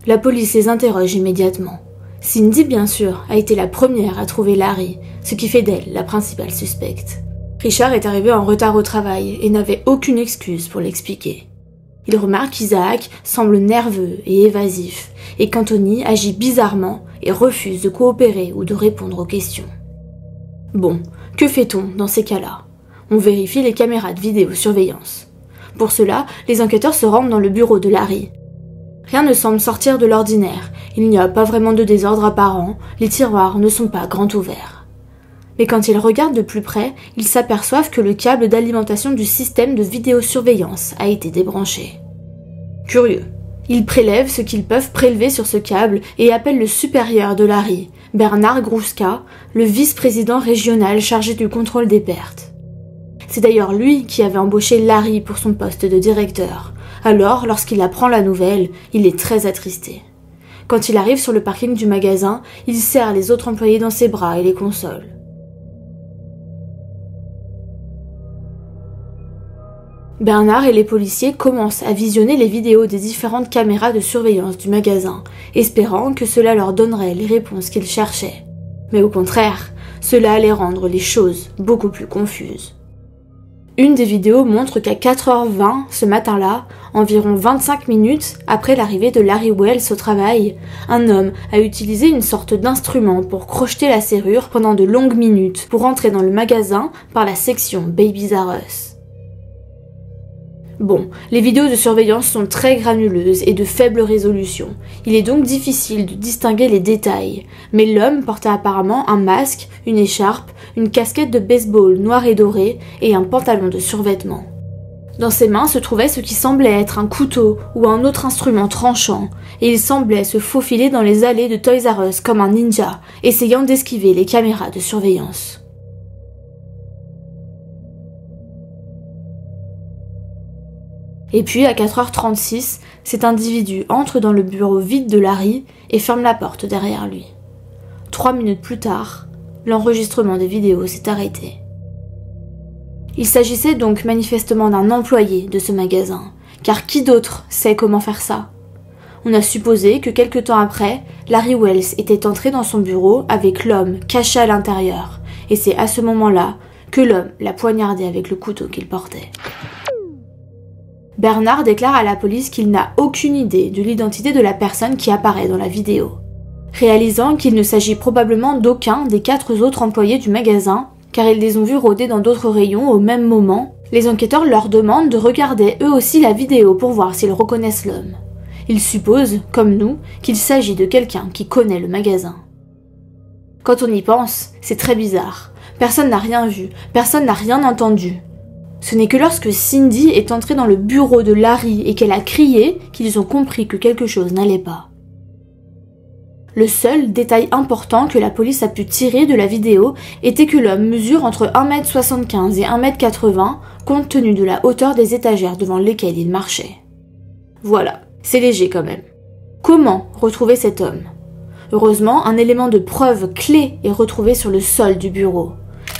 La police les interroge immédiatement. Cindy, bien sûr, a été la première à trouver Larry, ce qui fait d'elle la principale suspecte. Richard est arrivé en retard au travail et n'avait aucune excuse pour l'expliquer. Il remarque qu'Isaac semble nerveux et évasif, et qu'Anthony agit bizarrement et refuse de coopérer ou de répondre aux questions. Bon, que fait-on dans ces cas-là ? On vérifie les caméras de vidéosurveillance. Pour cela, les enquêteurs se rendent dans le bureau de Larry. Rien ne semble sortir de l'ordinaire, il n'y a pas vraiment de désordre apparent, les tiroirs ne sont pas grands ouverts. Mais quand ils regardent de plus près, ils s'aperçoivent que le câble d'alimentation du système de vidéosurveillance a été débranché. Curieux. Ils prélèvent ce qu'ils peuvent prélever sur ce câble et appellent le supérieur de Larry, Bernard Gruska, le vice-président régional chargé du contrôle des pertes. C'est d'ailleurs lui qui avait embauché Larry pour son poste de directeur. Alors, lorsqu'il apprend la nouvelle, il est très attristé. Quand il arrive sur le parking du magasin, il serre les autres employés dans ses bras et les console. Bernard et les policiers commencent à visionner les vidéos des différentes caméras de surveillance du magasin, espérant que cela leur donnerait les réponses qu'ils cherchaient. Mais au contraire, cela allait rendre les choses beaucoup plus confuses. Une des vidéos montre qu'à 4h20 ce matin-là, environ 25 minutes après l'arrivée de Larry Wells au travail, un homme a utilisé une sorte d'instrument pour crocheter la serrure pendant de longues minutes pour entrer dans le magasin par la section Babies R Us. Bon, les vidéos de surveillance sont très granuleuses et de faible résolution. Il est donc difficile de distinguer les détails. Mais l'homme portait apparemment un masque, une écharpe, une casquette de baseball noire et dorée et un pantalon de survêtement. Dans ses mains se trouvait ce qui semblait être un couteau ou un autre instrument tranchant, et il semblait se faufiler dans les allées de Toys R Us comme un ninja, essayant d'esquiver les caméras de surveillance. Et puis, à 4h36, cet individu entre dans le bureau vide de Larry et ferme la porte derrière lui. 3 minutes plus tard, l'enregistrement des vidéos s'est arrêté. Il s'agissait donc manifestement d'un employé de ce magasin, car qui d'autre sait comment faire ça ? On a supposé que quelque temps après, Larry Wells était entré dans son bureau avec l'homme caché à l'intérieur, et c'est à ce moment-là que l'homme l'a poignardé avec le couteau qu'il portait. Bernard déclare à la police qu'il n'a aucune idée de l'identité de la personne qui apparaît dans la vidéo. Réalisant qu'il ne s'agit probablement d'aucun des 4 autres employés du magasin, car ils les ont vus rôder dans d'autres rayons au même moment, les enquêteurs leur demandent de regarder eux aussi la vidéo pour voir s'ils reconnaissent l'homme. Il suppose, comme nous, qu'il s'agit de quelqu'un qui connaît le magasin. Quand on y pense, c'est très bizarre. Personne n'a rien vu, personne n'a rien entendu. Ce n'est que lorsque Cindy est entrée dans le bureau de Larry et qu'elle a crié qu'ils ont compris que quelque chose n'allait pas. Le seul détail important que la police a pu tirer de la vidéo était que l'homme mesure entre 1m75 et 1m80 compte tenu de la hauteur des étagères devant lesquelles il marchait. Voilà, c'est léger quand même. Comment retrouver cet homme ? Heureusement, un élément de preuve clé est retrouvé sur le sol du bureau.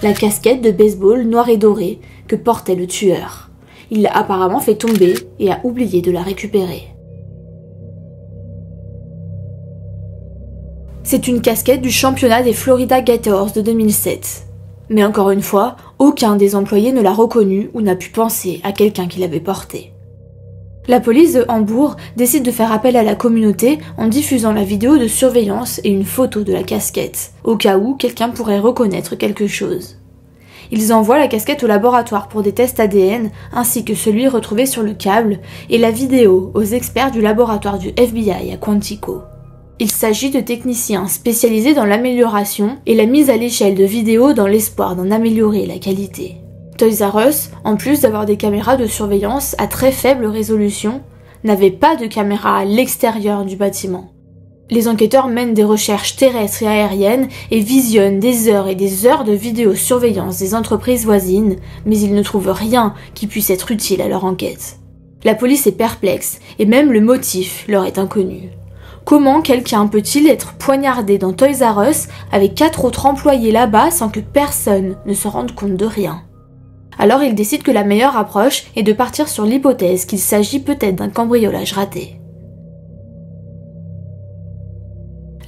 La casquette de baseball noire et dorée que portait le tueur. Il l'a apparemment fait tomber et a oublié de la récupérer. C'est une casquette du championnat des Florida Gators de 2007. Mais encore une fois, aucun des employés ne l'a reconnue ou n'a pu penser à quelqu'un qui l'avait portée. La police de Hambourg décide de faire appel à la communauté en diffusant la vidéo de surveillance et une photo de la casquette, au cas où quelqu'un pourrait reconnaître quelque chose. Ils envoient la casquette au laboratoire pour des tests ADN, ainsi que celui retrouvé sur le câble, et la vidéo aux experts du laboratoire du FBI à Quantico. Il s'agit de techniciens spécialisés dans l'amélioration et la mise à l'échelle de vidéos dans l'espoir d'en améliorer la qualité. Toys R Us, en plus d'avoir des caméras de surveillance à très faible résolution, n'avait pas de caméra à l'extérieur du bâtiment. Les enquêteurs mènent des recherches terrestres et aériennes et visionnent des heures et des heures de vidéosurveillance des entreprises voisines, mais ils ne trouvent rien qui puisse être utile à leur enquête. La police est perplexe et même le motif leur est inconnu. Comment quelqu'un peut-il être poignardé dans Toys R Us avec 4 autres employés là-bas sans que personne ne se rende compte de rien ? Alors ils décident que la meilleure approche est de partir sur l'hypothèse qu'il s'agit peut-être d'un cambriolage raté.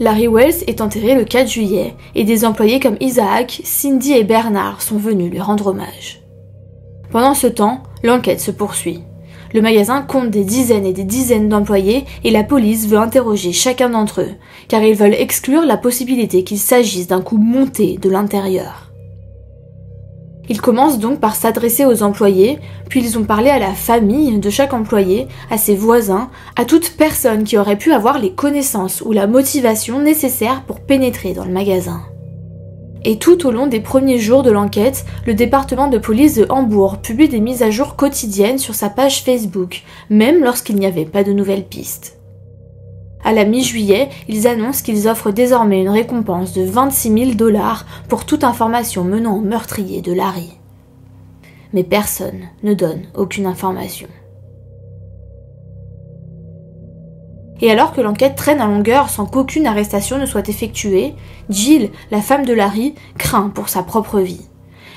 Larry Wells est enterré le 4 juillet et des employés comme Isaac, Cindy et Bernard sont venus lui rendre hommage. Pendant ce temps, l'enquête se poursuit. Le magasin compte des dizaines et des dizaines d'employés et la police veut interroger chacun d'entre eux, car ils veulent exclure la possibilité qu'il s'agisse d'un coup monté de l'intérieur. Ils commencent donc par s'adresser aux employés, puis ils ont parlé à la famille de chaque employé, à ses voisins, à toute personne qui aurait pu avoir les connaissances ou la motivation nécessaires pour pénétrer dans le magasin. Et tout au long des premiers jours de l'enquête, le département de police de Hambourg publie des mises à jour quotidiennes sur sa page Facebook, même lorsqu'il n'y avait pas de nouvelles pistes. À la mi-juillet, ils annoncent qu'ils offrent désormais une récompense de 26 000 $ pour toute information menant au meurtrier de Larry. Mais personne ne donne aucune information. Et alors que l'enquête traîne en longueur sans qu'aucune arrestation ne soit effectuée, Jill, la femme de Larry, craint pour sa propre vie.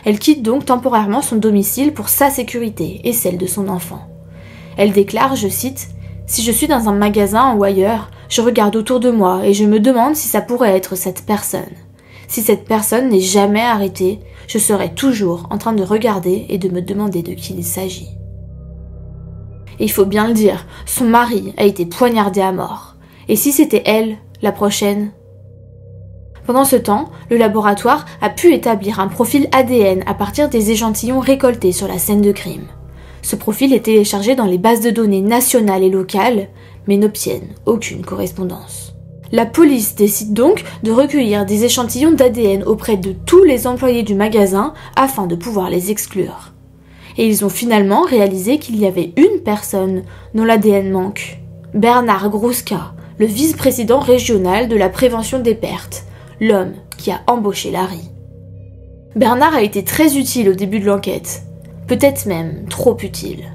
Elle quitte donc temporairement son domicile pour sa sécurité et celle de son enfant. Elle déclare, je cite, « Si je suis dans un magasin ou ailleurs, je regarde autour de moi et je me demande si ça pourrait être cette personne. Si cette personne n'est jamais arrêtée, je serai toujours en train de regarder et de me demander de qui il s'agit. » Et il faut bien le dire, son mari a été poignardé à mort. Et si c'était elle, la prochaine ? Pendant ce temps, le laboratoire a pu établir un profil ADN à partir des échantillons récoltés sur la scène de crime. Ce profil est téléchargé dans les bases de données nationales et locales, mais n'obtiennent aucune correspondance. La police décide donc de recueillir des échantillons d'ADN auprès de tous les employés du magasin afin de pouvoir les exclure. Et ils ont finalement réalisé qu'il y avait une personne dont l'ADN manque. Bernard Gruska, le vice-président régional de la prévention des pertes, l'homme qui a embauché Larry. Bernard a été très utile au début de l'enquête, peut-être même trop utile.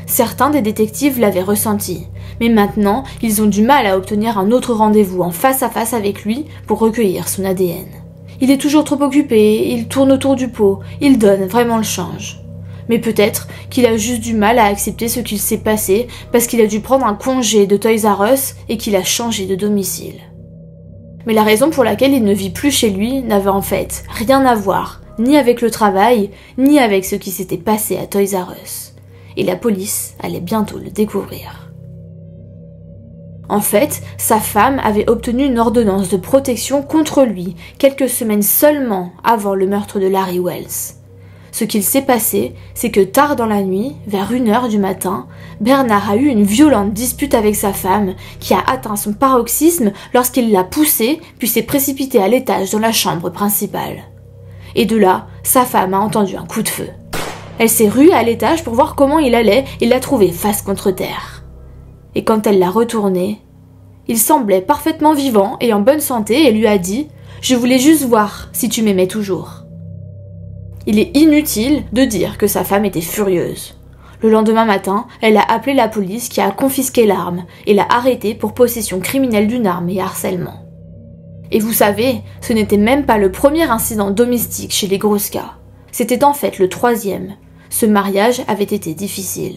Certains des détectives l'avaient ressenti, mais maintenant ils ont du mal à obtenir un autre rendez-vous en face à face avec lui pour recueillir son ADN. Il est toujours trop occupé, il tourne autour du pot, il donne vraiment le change. Mais peut-être qu'il a juste du mal à accepter ce qu'il s'est passé parce qu'il a dû prendre un congé de Toys R Us et qu'il a changé de domicile. Mais la raison pour laquelle il ne vit plus chez lui n'avait en fait rien à voir, ni avec le travail, ni avec ce qui s'était passé à Toys R Us. Et la police allait bientôt le découvrir. En fait, sa femme avait obtenu une ordonnance de protection contre lui quelques semaines seulement avant le meurtre de Larry Wells. Ce qu'il s'est passé, c'est que tard dans la nuit, vers 1h du matin, Bernard a eu une violente dispute avec sa femme qui a atteint son paroxysme lorsqu'il l'a poussée puis s'est précipité à l'étage dans la chambre principale. Et de là, sa femme a entendu un coup de feu. Elle s'est ruée à l'étage pour voir comment il allait et l'a trouvé face contre terre. Et quand elle l'a retourné, il semblait parfaitement vivant et en bonne santé et lui a dit « Je voulais juste voir si tu m'aimais toujours ». Il est inutile de dire que sa femme était furieuse. Le lendemain matin, elle a appelé la police qui a confisqué l'arme et l'a arrêté pour possession criminelle d'une arme et harcèlement. Et vous savez, ce n'était même pas le premier incident domestique chez les Gruska. C'était en fait le 3e. Ce mariage avait été difficile.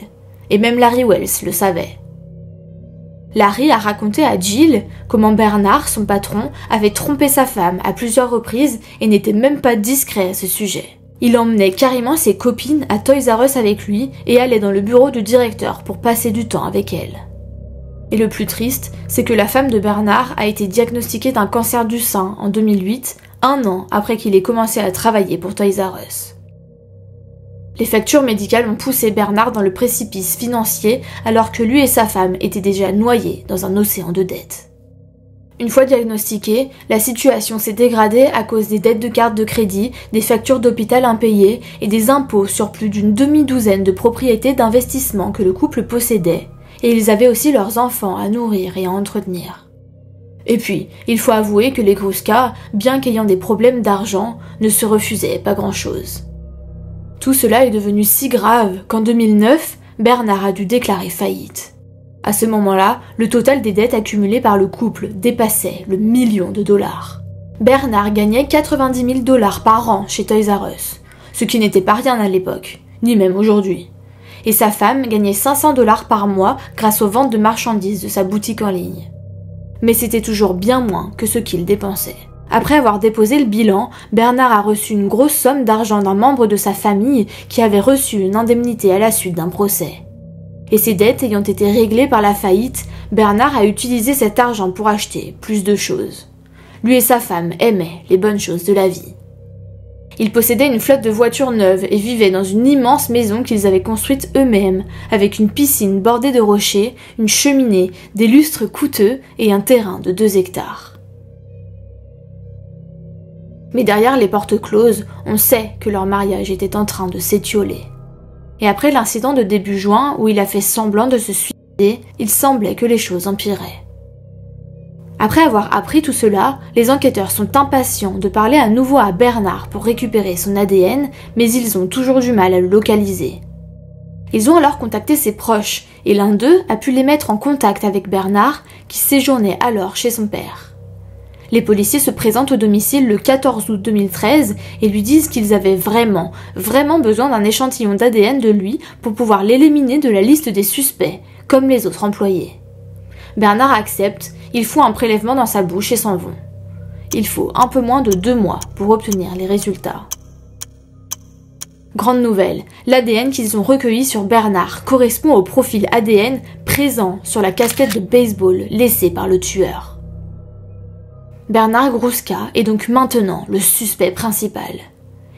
Et même Larry Wells le savait. Larry a raconté à Jill comment Bernard, son patron, avait trompé sa femme à plusieurs reprises et n'était même pas discret à ce sujet. Il emmenait carrément ses copines à Toys R Us avec lui et allait dans le bureau du directeur pour passer du temps avec elles. Et le plus triste, c'est que la femme de Bernard a été diagnostiquée d'un cancer du sein en 2008, 1 an après qu'il ait commencé à travailler pour Toys R Us. Les factures médicales ont poussé Bernard dans le précipice financier alors que lui et sa femme étaient déjà noyés dans un océan de dettes. Une fois diagnostiqué, la situation s'est dégradée à cause des dettes de carte de crédit, des factures d'hôpital impayées et des impôts sur plus d'une demi-douzaine de propriétés d'investissement que le couple possédait, et ils avaient aussi leurs enfants à nourrir et à entretenir. Et puis, il faut avouer que les Gruska, bien qu'ayant des problèmes d'argent, ne se refusaient pas grand-chose. Tout cela est devenu si grave qu'en 2009, Bernard a dû déclarer faillite. À ce moment-là, le total des dettes accumulées par le couple dépassait le $1 million. Bernard gagnait $90 000 par an chez Toys R Us, ce qui n'était pas rien à l'époque, ni même aujourd'hui. Et sa femme gagnait $500 par mois grâce aux ventes de marchandises de sa boutique en ligne. Mais c'était toujours bien moins que ce qu'il dépensait. Après avoir déposé le bilan, Bernard a reçu une grosse somme d'argent d'un membre de sa famille qui avait reçu une indemnité à la suite d'un procès. Et ses dettes ayant été réglées par la faillite, Bernard a utilisé cet argent pour acheter plus de choses. Lui et sa femme aimaient les bonnes choses de la vie. Ils possédaient une flotte de voitures neuves et vivaient dans une immense maison qu'ils avaient construite eux-mêmes, avec une piscine bordée de rochers, une cheminée, des lustres coûteux et un terrain de 2 hectares. Mais derrière les portes closes, on sait que leur mariage était en train de s'étioler. Et après l'incident de début juin où il a fait semblant de se suicider, il semblait que les choses empiraient. Après avoir appris tout cela, les enquêteurs sont impatients de parler à nouveau à Bernard pour récupérer son ADN, mais ils ont toujours du mal à le localiser. Ils ont alors contacté ses proches, et l'un d'eux a pu les mettre en contact avec Bernard, qui séjournait alors chez son père. Les policiers se présentent au domicile le 14 août 2013 et lui disent qu'ils avaient vraiment besoin d'un échantillon d'ADN de lui pour pouvoir l'éliminer de la liste des suspects, comme les autres employés. Bernard accepte, ils font un prélèvement dans sa bouche et s'en vont. Il faut un peu moins de 2 mois pour obtenir les résultats. Grande nouvelle, l'ADN qu'ils ont recueilli sur Bernard correspond au profil ADN présent sur la casquette de baseball laissée par le tueur. Bernard Gruska est donc maintenant le suspect principal.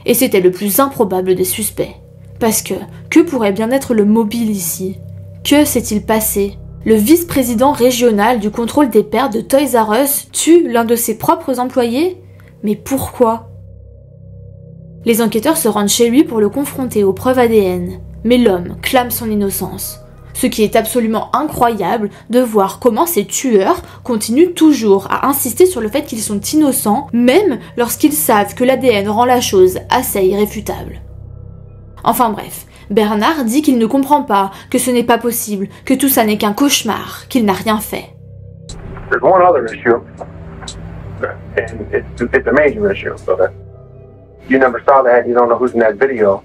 Et c'était le plus improbable des suspects. Parce que pourrait bien être le mobile ici? Que s'est-il passé? Le vice-président régional du contrôle des pertes de Toys R Us tue l'un de ses propres employés? Mais pourquoi? Les enquêteurs se rendent chez lui pour le confronter aux preuves ADN. Mais l'homme clame son innocence. Ce qui est absolument incroyable de voir comment ces tueurs continuent toujours à insister sur le fait qu'ils sont innocents, même lorsqu'ils savent que l'ADN rend la chose assez irréfutable. Enfin bref, Bernard dit qu'il ne comprend pas, que ce n'est pas possible, que tout ça n'est qu'un cauchemar, qu'il n'a rien fait. There's one other issue, and it's a major issue, so that you never saw the hat, you don't know who's in that video.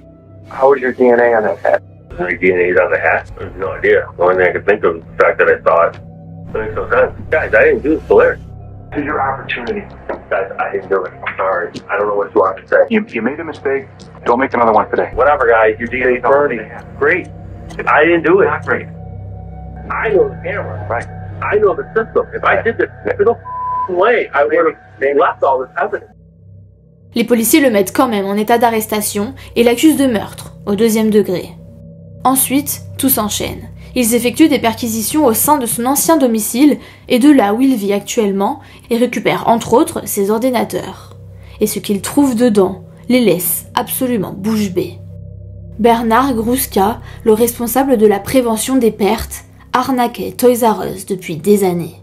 How was your DNA on that hat? My DNA's on the hat? I have no idea. The only thing I could think of is the fact that I saw it. It makes no sense. Guys, I didn't do this to Larry. This is your opportunity. Guys, I didn't do it. I'm sorry. I don't know what you want to say. You made a mistake. Don't make another one today. Whatever, guys. Your DNA's burning. Great. I didn't do it. Not great. I know the camera. Right. I know the system. If I did this, there's no way I would have left all this evidence. Les policiers le mettent quand même en état d'arrestation et l'accusent de meurtre, au 2e degré. Ensuite, tout s'enchaîne. Ils effectuent des perquisitions au sein de son ancien domicile et de là où il vit actuellement et récupèrent entre autres ses ordinateurs. Et ce qu'ils trouvent dedans les laisse absolument bouche bée. Bernard Gruska, le responsable de la prévention des pertes, arnaquait Toys R Us depuis des années.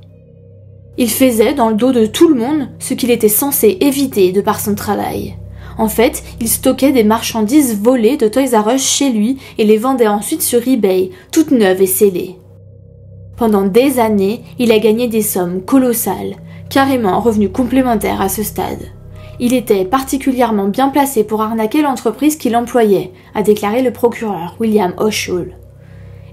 Il faisait dans le dos de tout le monde ce qu'il était censé éviter de par son travail. En fait, il stockait des marchandises volées de Toys R Us chez lui et les vendait ensuite sur eBay, toutes neuves et scellées. Pendant des années, il a gagné des sommes colossales, carrément en revenus complémentaires à ce stade. Il était particulièrement bien placé pour arnaquer l'entreprise qu'il employait, a déclaré le procureur William O'Shaul.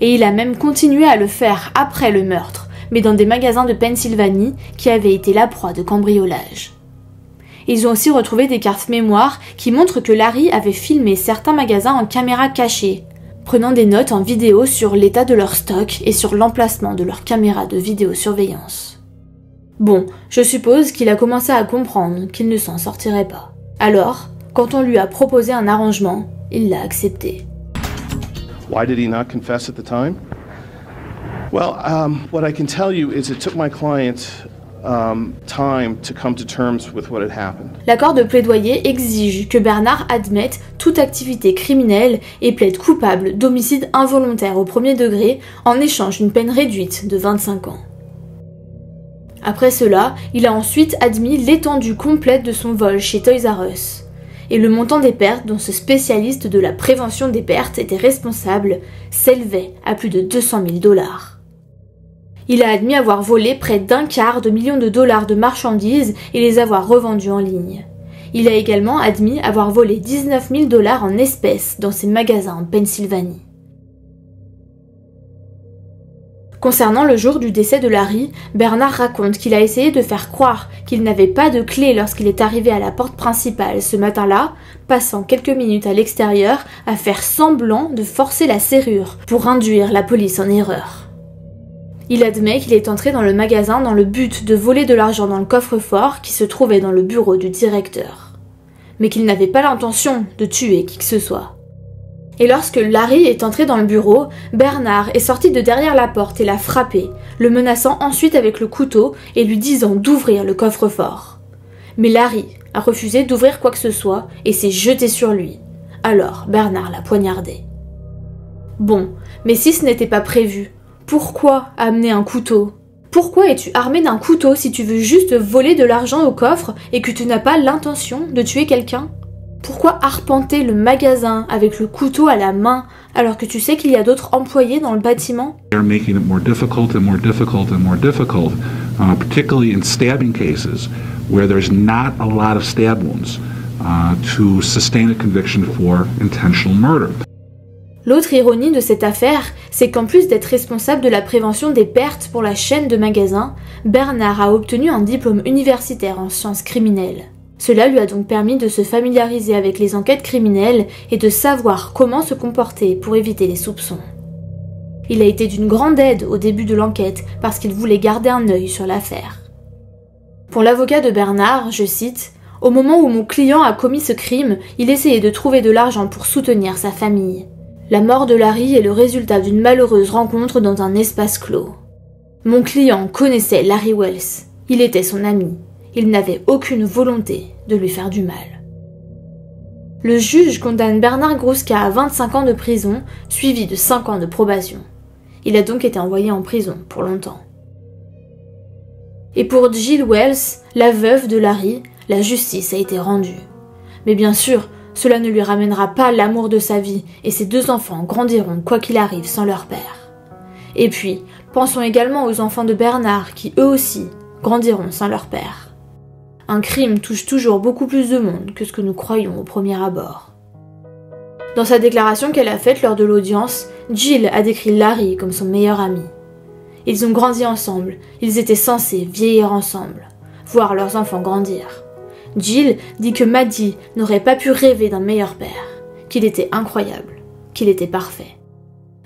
Et il a même continué à le faire après le meurtre, mais dans des magasins de Pennsylvanie qui avaient été la proie de cambriolage. Ils ont aussi retrouvé des cartes mémoire qui montrent que Larry avait filmé certains magasins en caméra cachée, prenant des notes en vidéo sur l'état de leur stock et sur l'emplacement de leurs caméras de vidéosurveillance. Bon, je suppose qu'il a commencé à comprendre qu'il ne s'en sortirait pas. Alors, quand on lui a proposé un arrangement, il l'a accepté. Why did he not confess at the time? Well, what I can tell you is it took my client time to come to terms with what had happened. L'accord de plaidoyer exige que Bernard admette toute activité criminelle et plaide coupable d'homicide involontaire au 1er degré en échange d'une peine réduite de 25 ans. Après cela, il a ensuite admis l'étendue complète de son vol chez Toys R Us et le montant des pertes dont ce spécialiste de la prévention des pertes était responsable s'élevait à plus de 200 000 $. Il a admis avoir volé près d'1/4 million de dollars de marchandises et les avoir revendues en ligne. Il a également admis avoir volé 19 000 $ en espèces dans ses magasins en Pennsylvanie. Concernant le jour du décès de Larry, Bernard raconte qu'il a essayé de faire croire qu'il n'avait pas de clé lorsqu'il est arrivé à la porte principale ce matin-là, passant quelques minutes à l'extérieur à faire semblant de forcer la serrure pour induire la police en erreur. Il admet qu'il est entré dans le magasin dans le but de voler de l'argent dans le coffre-fort qui se trouvait dans le bureau du directeur, mais qu'il n'avait pas l'intention de tuer qui que ce soit. Et lorsque Larry est entré dans le bureau, Bernard est sorti de derrière la porte et l'a frappé, le menaçant ensuite avec le couteau et lui disant d'ouvrir le coffre-fort. Mais Larry a refusé d'ouvrir quoi que ce soit et s'est jeté sur lui. Alors Bernard l'a poignardé. Bon, mais si ce n'était pas prévu, pourquoi amener un couteau ? Pourquoi es-tu armé d'un couteau si tu veux juste voler de l'argent au coffre et que tu n'as pas l'intention de tuer quelqu'un ? Pourquoi arpenter le magasin avec le couteau à la main alors que tu sais qu'il y a d'autres employés dans le bâtiment ? They're making it more difficult and more difficult and more difficult, particularly in stabbing cases where there's not a lot of stab wounds, to sustain a conviction for intentional murder. L'autre ironie de cette affaire, c'est qu'en plus d'être responsable de la prévention des pertes pour la chaîne de magasins, Bernard a obtenu un diplôme universitaire en sciences criminelles. Cela lui a donc permis de se familiariser avec les enquêtes criminelles et de savoir comment se comporter pour éviter les soupçons. Il a été d'une grande aide au début de l'enquête parce qu'il voulait garder un œil sur l'affaire. Pour l'avocat de Bernard, je cite, « Au moment où mon client a commis ce crime, il essayait de trouver de l'argent pour soutenir sa famille. La mort de Larry est le résultat d'une malheureuse rencontre dans un espace clos. Mon client connaissait Larry Wells. Il était son ami. Il n'avait aucune volonté de lui faire du mal. » Le juge condamne Bernard Gruska à 25 ans de prison, suivi de 5 ans de probation. Il a donc été envoyé en prison pour longtemps. Et pour Jill Wells, la veuve de Larry, la justice a été rendue. Mais bien sûr, cela ne lui ramènera pas l'amour de sa vie et ses 2 enfants grandiront quoi qu'il arrive sans leur père. Et puis, pensons également aux enfants de Bernard qui, eux aussi, grandiront sans leur père. Un crime touche toujours beaucoup plus de monde que ce que nous croyons au premier abord. Dans sa déclaration qu'elle a faite lors de l'audience, Jill a décrit Larry comme son meilleur ami. Ils ont grandi ensemble, ils étaient censés vieillir ensemble, voir leurs enfants grandir. Jill dit que Maddie n'aurait pas pu rêver d'un meilleur père, qu'il était incroyable, qu'il était parfait.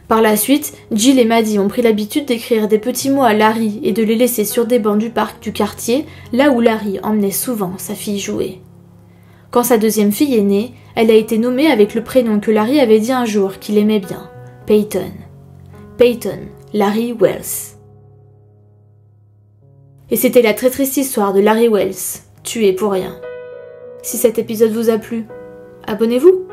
Par la suite, Jill et Maddie ont pris l'habitude d'écrire des petits mots à Larry et de les laisser sur des bancs du parc du quartier, là où Larry emmenait souvent sa fille jouer. Quand sa deuxième fille est née, elle a été nommée avec le prénom que Larry avait dit un jour qu'il aimait bien, Peyton. Peyton, Larry Wells. Et c'était la très triste histoire de Larry Wells, tué pour rien. Si cet épisode vous a plu, abonnez-vous.